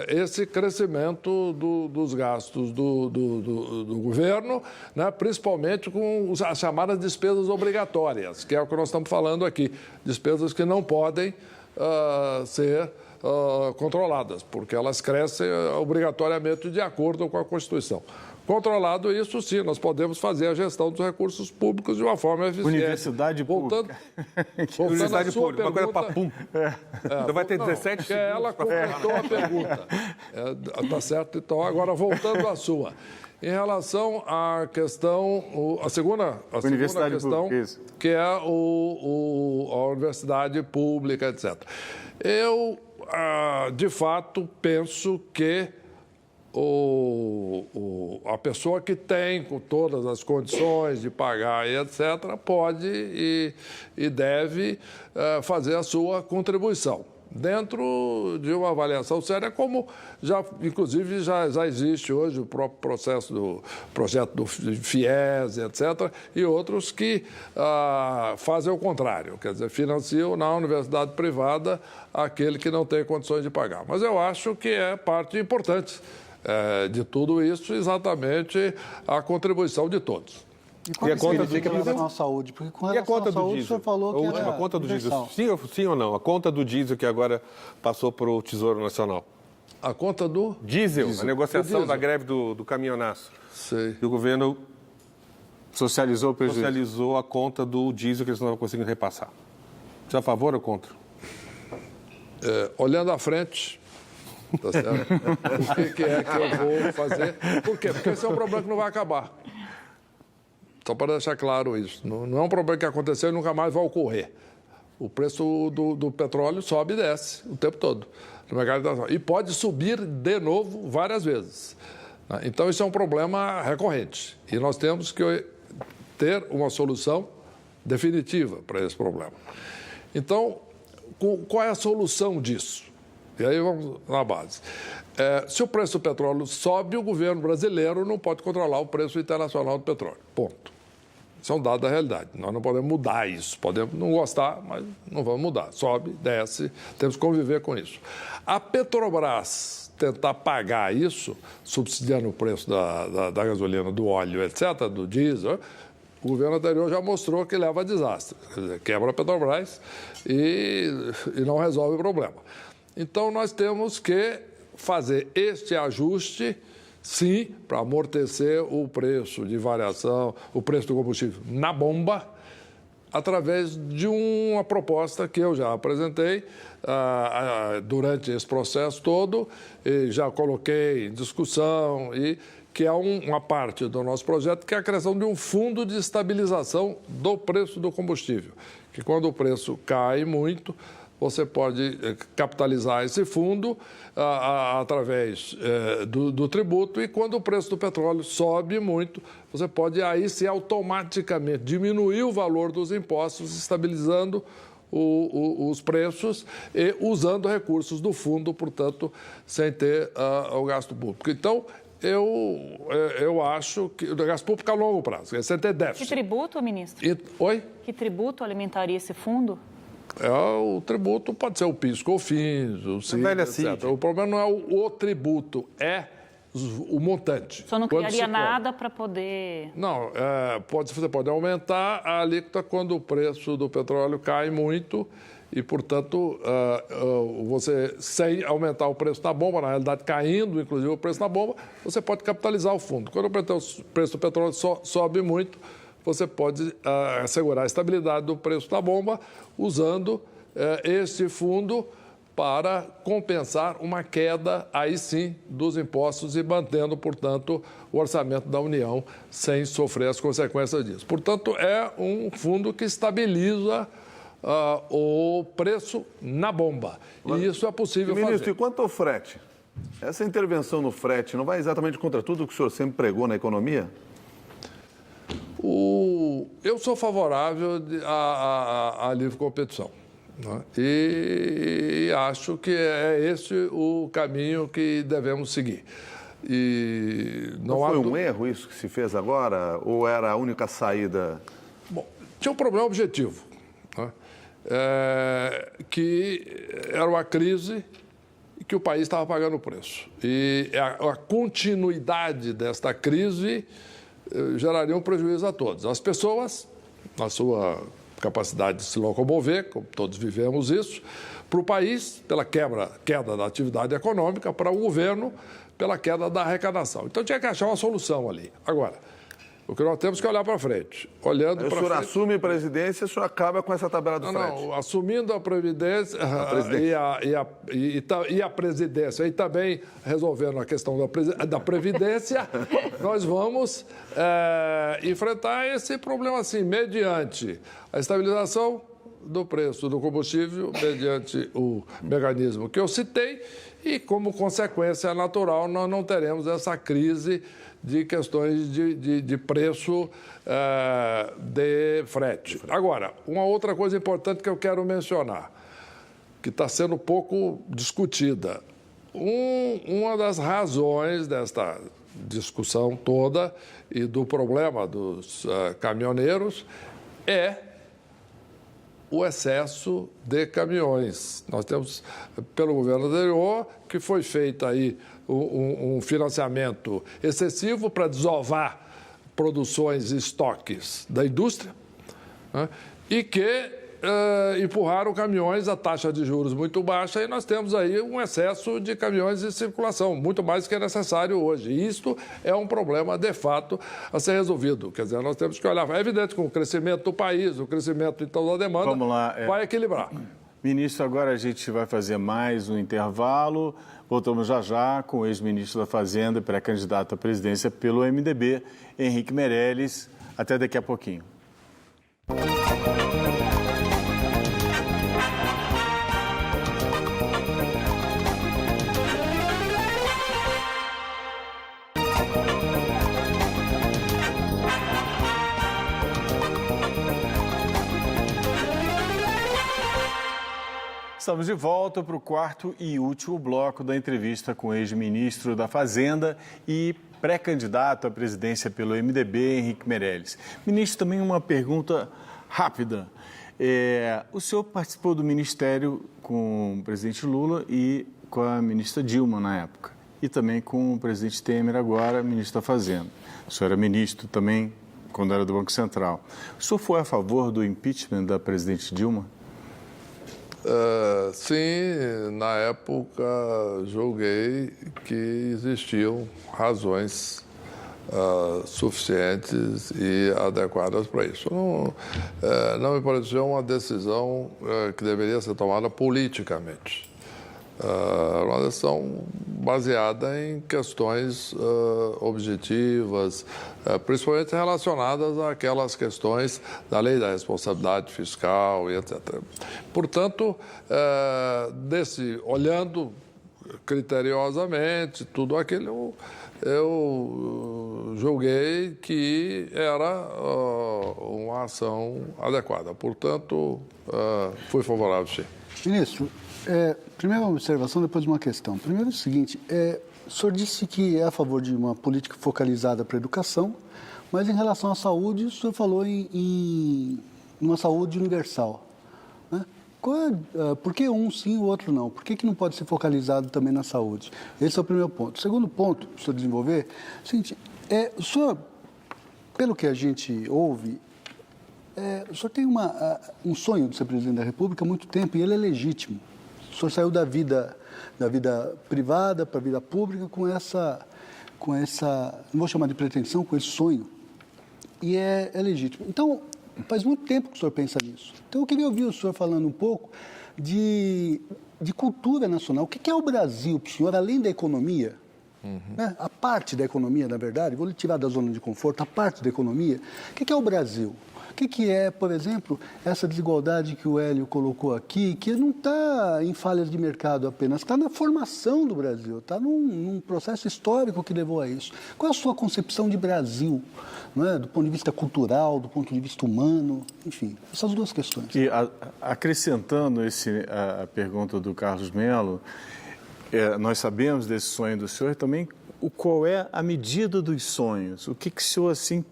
esse crescimento dos gastos do governo, né, principalmente com as chamadas despesas obrigatórias, que é o que nós estamos falando aqui, despesas que não podem ser controladas, porque elas crescem obrigatoriamente de acordo com a Constituição. Controlado isso, sim, nós podemos fazer a gestão dos recursos públicos de uma forma eficiente. Universidade pública. Universidade pública, uma coisa papum. Então vai ter 17 segundos. Ela completou a pergunta. Tá certo? Então, agora, voltando à sua. Em relação à questão, a segunda questão, que é a universidade pública, etc. Eu, de fato, penso que a pessoa que tem com todas as condições de pagar e etc. pode e deve fazer a sua contribuição dentro de uma avaliação séria, como inclusive já existe hoje o próprio projeto do FIES, etc., e outros que fazem o contrário, quer dizer, financiam na universidade privada aquele que não tem condições de pagar. Mas eu acho que é parte importante de tudo isso, exatamente a contribuição de todos. E a conta do diesel? Saúde, porque com relação à saúde, o senhor falou que a conta do diesel, sim ou não? A conta do diesel que agora passou para o Tesouro Nacional. A conta do? Diesel. A negociação da greve do caminhonaço. Sei. E o governo socializou o prejuízo. Socializou a conta do diesel que eles não estavam conseguindo repassar. Você é a favor ou contra? Olhando à frente, tá certo? O que é que eu vou fazer? Por quê? Porque esse é um problema que não vai acabar. Só para deixar claro isso. Não é um problema que aconteceu e nunca mais vai ocorrer. O preço do petróleo sobe e desce o tempo todo no mercado internacional. E pode subir de novo várias vezes. Então, isso é um problema recorrente. E nós temos que ter uma solução definitiva para esse problema. Então, qual é a solução disso? E aí vamos na base. Se o preço do petróleo sobe, o governo brasileiro não pode controlar o preço internacional do petróleo. Ponto. Isso é um dado da realidade. Nós não podemos mudar isso. Podemos não gostar, mas não vamos mudar. Sobe, desce, temos que conviver com isso. A Petrobras tentar pagar isso, subsidiando o preço da gasolina, do óleo, etc., do diesel, o governo anterior já mostrou que leva a desastre. Quer dizer, quebra a Petrobras e não resolve o problema. Então, nós temos que fazer este ajuste, sim, para amortecer o preço de variação, o preço do combustível na bomba, através de uma proposta que eu já apresentei durante esse processo todo, e já coloquei em discussão, e que é uma parte do nosso projeto, que é a criação de um fundo de estabilização do preço do combustível, que quando o preço cai muito, você pode capitalizar esse fundo através do tributo, e quando o preço do petróleo sobe muito, você pode aí sim automaticamente diminuir o valor dos impostos, estabilizando os preços e usando recursos do fundo, portanto, sem ter o gasto público. Então, eu acho que o gasto público a longo prazo, sem ter déficit. Que tributo, ministro? Oi? Que tributo alimentaria esse fundo? O tributo pode ser o PIS, COFINS, o CID, etc. O problema não é o tributo, é o montante. Só não criaria nada para poder... Não, você pode aumentar a alíquota quando o preço do petróleo cai muito e, portanto, você, sem aumentar o preço da bomba, na realidade caindo, inclusive, o preço da bomba, você pode capitalizar o fundo. Quando o preço do petróleo sobe muito, você pode assegurar a estabilidade do preço da bomba usando este fundo para compensar uma queda, aí sim, dos impostos e mantendo, portanto, o orçamento da União sem sofrer as consequências disso. Portanto, é um fundo que estabiliza o preço na bomba. E isso é possível fazer. Ministro, e quanto ao frete? Essa intervenção no frete não vai exatamente contra tudo o que o senhor sempre pregou na economia? Eu sou favorável à livre competição, né? E acho que é esse o caminho que devemos seguir. E não foi um erro isso que se fez agora? Ou era a única saída? Bom, tinha um problema objetivo, né? Que era uma crise que o país estava pagando o preço. E a continuidade desta crise geraria um prejuízo a todos. As pessoas, na sua capacidade de se locomover, como todos vivemos isso, para o país, pela queda da atividade econômica, para o governo, pela queda da arrecadação. Então tinha que achar uma solução ali. Agora, o que nós temos que olhar para frente. Olhando para frente. O senhor assume a presidência, o senhor acaba com essa tabela do frete. Não, assumindo a presidência e a presidência, e também resolvendo a questão da Previdência, nós vamos enfrentar esse problema assim, mediante a estabilização do preço do combustível, mediante o mecanismo que eu citei, e como consequência natural nós não teremos essa crise de questões de preço de frete. Agora, uma outra coisa importante que eu quero mencionar, que está sendo pouco discutida. Uma das razões desta discussão toda e do problema dos caminhoneiros é o excesso de caminhões. Nós temos, pelo governo anterior, que foi feito aí um financiamento excessivo para desovar produções e estoques da indústria, né? E que empurraram caminhões a taxa de juros muito baixa e nós temos aí um excesso de caminhões em circulação, muito mais do que é necessário hoje. E isto é um problema, de fato, a ser resolvido. Quer dizer, nós temos que olhar. É evidente que com o crescimento do país, o crescimento então da demanda, vai equilibrar. Ministro, agora a gente vai fazer mais um intervalo. Voltamos já com o ex-ministro da Fazenda e pré-candidato à presidência pelo MDB, Henrique Meirelles. Até daqui a pouquinho. Estamos de volta para o quarto e último bloco da entrevista com o ex-ministro da Fazenda e pré-candidato à presidência pelo MDB, Henrique Meirelles. Ministro, também uma pergunta rápida. O senhor participou do ministério com o presidente Lula e com a ministra Dilma na época, e também com o presidente Temer agora, ministro da Fazenda. O senhor era ministro também quando era do Banco Central. O senhor foi a favor do impeachment da presidente Dilma? Sim, na época julguei que existiam razões suficientes e adequadas para isso. Não me pareceu uma decisão que deveria ser tomada politicamente. Uma decisão baseada em questões objetivas, principalmente relacionadas àquelas questões da lei da responsabilidade fiscal e etc. Portanto, olhando criteriosamente tudo aquilo, eu julguei que era uma ação adequada. Portanto, fui favorável, sim. Ministro, primeiro uma observação, depois uma questão. Primeiro é o seguinte, o senhor disse que é a favor de uma política focalizada para a educação, mas em relação à saúde, o senhor falou em uma saúde universal, né? Por que um sim e o outro não? Por que não pode ser focalizado também na saúde? Esse é o primeiro ponto. O segundo ponto, para o senhor desenvolver, é o seguinte, o senhor, pelo que a gente ouve, o senhor tem um sonho de ser presidente da República há muito tempo e ele é legítimo. O senhor saiu da vida privada para a vida pública com essa, não vou chamar de pretensão, com esse sonho. E é legítimo. Então, faz muito tempo que o senhor pensa nisso. Então, eu queria ouvir o senhor falando um pouco de cultura nacional. O que é o Brasil para o senhor, além da economia? Né? A parte da economia, na verdade, vou lhe tirar da zona de conforto, a parte da economia. O que é o Brasil? O que é, por exemplo, essa desigualdade que o Hélio colocou aqui, que não está em falhas de mercado apenas, está na formação do Brasil, está num processo histórico que levou a isso. Qual é a sua concepção de Brasil, não é? Do ponto de vista cultural, do ponto de vista humano, enfim, essas duas questões. E acrescentando a pergunta do Carlos Melo, nós sabemos desse sonho do senhor também, qual é a medida dos sonhos? O que o senhor, assim,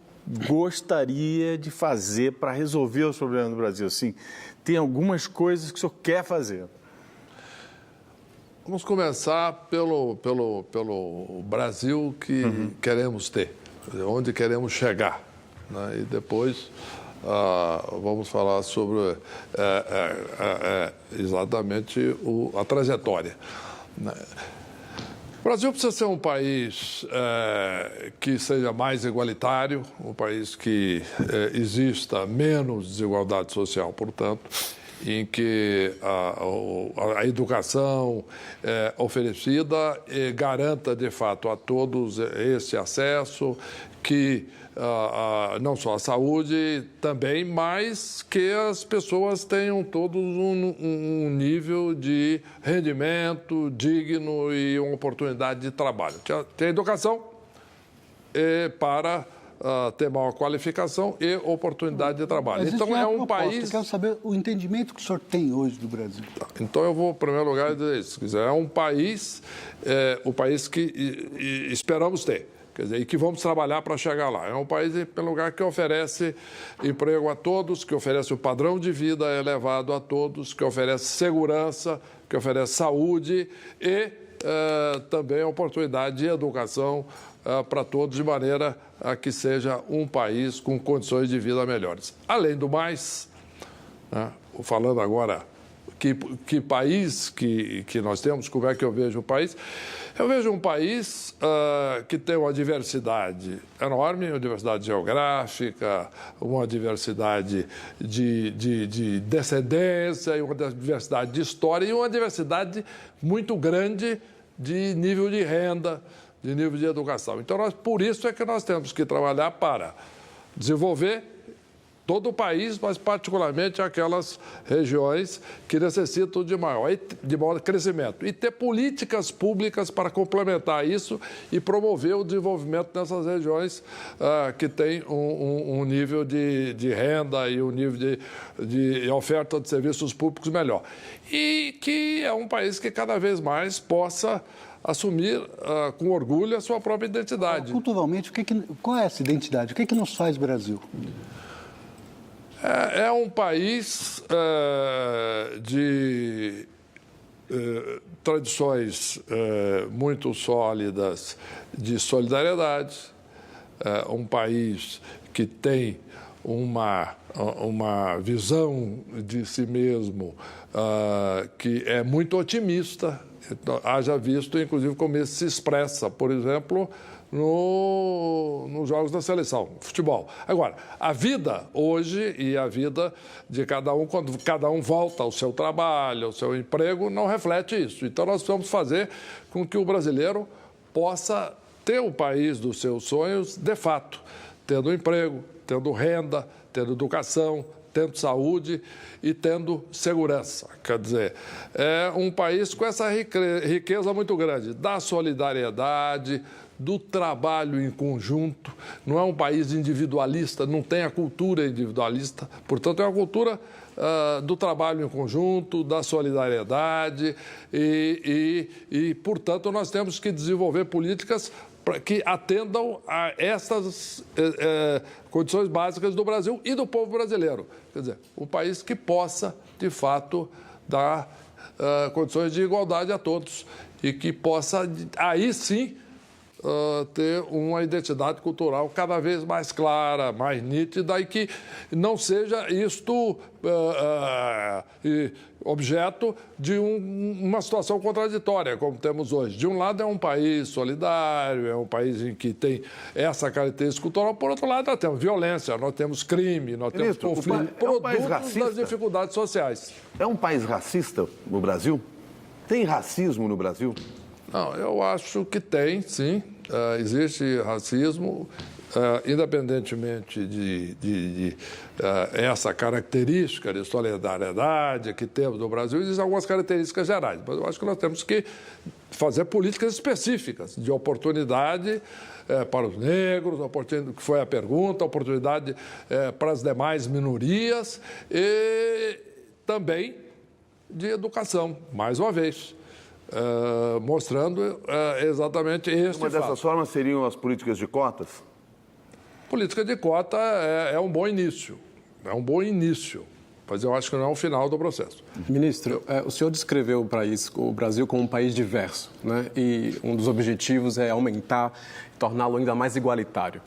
gostaria de fazer para resolver os problemas do Brasil? Assim, tem algumas coisas que o senhor quer fazer. Vamos começar pelo Brasil que queremos ter, onde queremos chegar, né? E depois vamos falar sobre exatamente a trajetória. O Brasil precisa ser um país que seja mais igualitário, um país que exista menos desigualdade social, portanto, em que a educação oferecida garanta, de fato, a todos esse acesso, que não só a saúde também, mas que as pessoas tenham todos um nível de rendimento digno e uma oportunidade de trabalho. Tem educação para ter maior qualificação e oportunidade de trabalho. Mas então, é um país... Eu quero saber o entendimento que o senhor tem hoje do Brasil. Então, eu vou, em primeiro lugar, dizer isso. Se quiser, é um país, o país que esperamos ter. Quer dizer, e que vamos trabalhar para chegar lá. É um país, em primeiro lugar, que oferece emprego a todos, que oferece um padrão de vida elevado a todos, que oferece segurança, que oferece saúde e também oportunidade de educação para todos, de maneira a que seja um país com condições de vida melhores. Além do mais, né, falando agora que país que nós temos, como é que eu vejo o país? Eu vejo um país que tem uma diversidade enorme, uma diversidade geográfica, uma diversidade de descendência, uma diversidade de história e uma diversidade muito grande de nível de renda, de nível de educação. Então, por isso é que nós temos que trabalhar para desenvolver todo o país, mas particularmente aquelas regiões que necessitam de maior crescimento. E ter políticas públicas para complementar isso e promover o desenvolvimento dessas regiões que têm um nível de renda e um nível de oferta de serviços públicos melhor. E que é um país que cada vez mais possa assumir com orgulho a sua própria identidade. Culturalmente, qual é essa identidade? O que nos faz Brasil? É um país de tradições muito sólidas de solidariedade, um país que tem uma visão de si mesmo que é muito otimista, haja visto, inclusive, como isso se expressa, por exemplo, nos jogos da seleção, futebol. Agora, a vida hoje e a vida de cada um, quando cada um volta ao seu trabalho, ao seu emprego, não reflete isso. Então, nós precisamos fazer com que o brasileiro possa ter o país dos seus sonhos, de fato, tendo emprego, tendo renda, tendo educação, tendo saúde e tendo segurança. Quer dizer, é um país com essa riqueza muito grande da solidariedade, do trabalho em conjunto. Não é um país individualista, não tem a cultura individualista, portanto, é uma cultura do trabalho em conjunto, da solidariedade e, portanto, nós temos que desenvolver políticas que atendam a essas condições básicas do Brasil e do povo brasileiro. Quer dizer, um país que possa, de fato, dar condições de igualdade a todos e que possa, aí sim, ter uma identidade cultural cada vez mais clara, mais nítida e que não seja isto objeto de uma situação contraditória, como temos hoje. De um lado é um país solidário, é um país em que tem essa característica cultural, por outro lado nós temos violência, nós temos crime, nós temos conflito, produtos das dificuldades sociais. É um país racista, o Brasil? Tem racismo no Brasil? Não, eu acho que tem, sim. Existe racismo, independentemente de essa característica de solidariedade que temos no Brasil, existem algumas características gerais. Mas eu acho que nós temos que fazer políticas específicas de oportunidade para os negros, que foi a pergunta, oportunidade para as demais minorias e também de educação, mais uma vez. Mostrando exatamente este Uma dessas formas seriam as políticas de cotas? Política de cota é um bom início. É um bom início. Mas eu acho que não é o final do processo. Ministro, o senhor descreveu o Brasil como um país diverso, né? E um dos objetivos é aumentar, torná-lo ainda mais igualitário.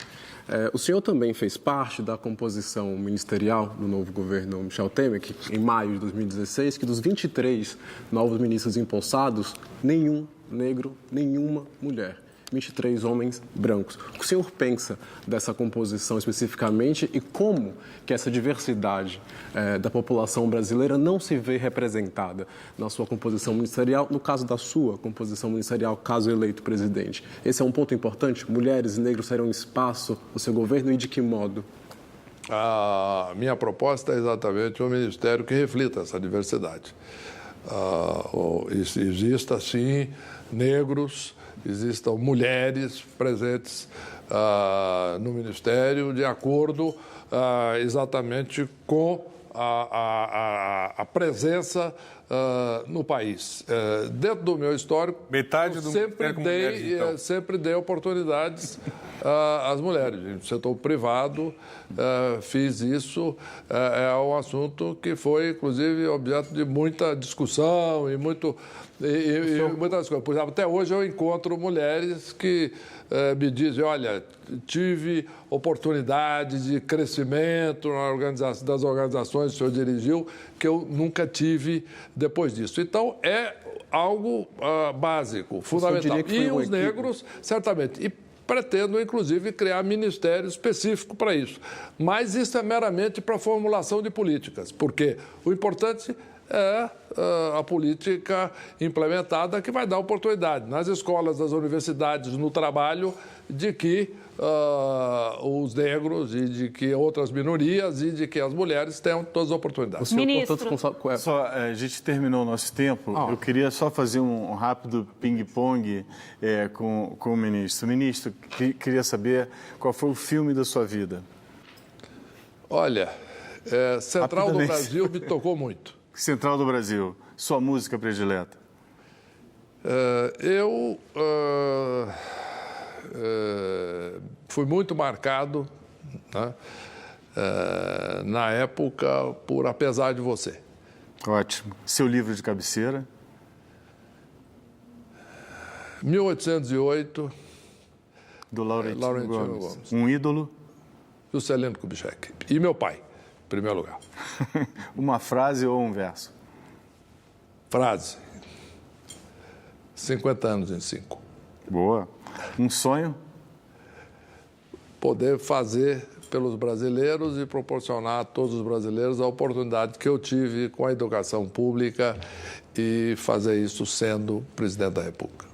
O senhor também fez parte da composição ministerial do novo governo Michel Temer, que em maio de 2016, que dos 23 novos ministros empossados, nenhum negro, nenhuma mulher. 23 homens brancos. O que o senhor pensa dessa composição especificamente e como que essa diversidade da população brasileira não se vê representada na sua composição ministerial, no caso da sua composição ministerial, caso eleito presidente? Esse é um ponto importante? Mulheres e negros terão espaço no seu governo e de que modo? A minha proposta é exatamente um ministério que reflita essa diversidade. Exista, sim, negros, existam mulheres presentes no Ministério de acordo exatamente com a presença no país. Dentro do meu histórico, sempre dei oportunidades às mulheres. No setor privado, fiz isso. É um assunto que foi, inclusive, objeto de muita discussão e muitas coisas. Por exemplo, até hoje eu encontro mulheres que me dizem, olha, tive oportunidade de crescimento das organizações que o senhor dirigiu, que eu nunca tive depois disso. Então, é algo básico, fundamental. E os negros, certamente. E pretendo, inclusive, criar ministério específico para isso. Mas isso é meramente para formulação de políticas, porque o importante é a política implementada que vai dar oportunidade nas escolas, nas universidades, no trabalho, de que os negros e de que outras minorias e de que as mulheres tenham todas as oportunidades. Ministro. A gente terminou o nosso tempo. Eu queria só fazer um rápido ping-pong com o ministro. Ministro, queria saber qual foi o filme da sua vida. Olha, Central do Brasil me tocou muito. Central do Brasil, sua música predileta? Eu fui muito marcado, né, na época por Apesar de Você. Ótimo. Seu livro de cabeceira? 1808. Do Laurentino Gomes. Um ídolo? Juscelino Kubitschek. E meu pai, em primeiro lugar. Uma frase ou um verso? Frase. 50 anos em 5. Boa. Um sonho? Poder fazer pelos brasileiros e proporcionar a todos os brasileiros a oportunidade que eu tive com a educação pública e fazer isso sendo presidente da República.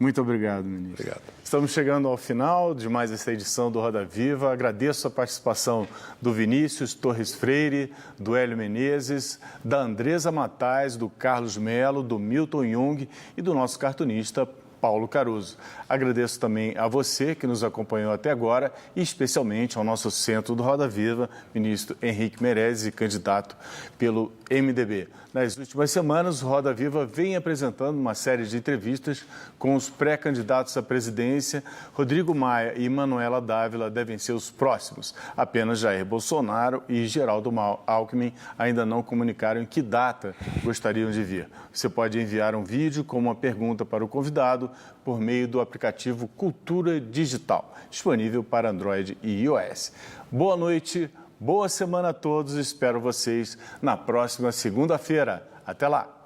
Muito obrigado, ministro. Obrigado. Estamos chegando ao final de mais essa edição do Roda Viva. Agradeço a participação do Vinícius Torres Freire, do Hélio Menezes, da Andresa Matais, do Carlos Melo, do Milton Jung e do nosso cartunista Paulo Caruso. Agradeço também a você que nos acompanhou até agora e especialmente ao nosso centro do Roda Viva, ministro Henrique Meirelles, candidato pelo MDB. Nas últimas semanas, o Roda Viva vem apresentando uma série de entrevistas com os pré-candidatos à presidência. Rodrigo Maia e Manuela Dávila devem ser os próximos. Apenas Jair Bolsonaro e Geraldo Alckmin ainda não comunicaram em que data gostariam de vir. Você pode enviar um vídeo com uma pergunta para o convidado por meio do aplicativo Cultura Digital, disponível para Android e iOS. Boa noite, boa semana a todos. Espero vocês na próxima segunda-feira. Até lá!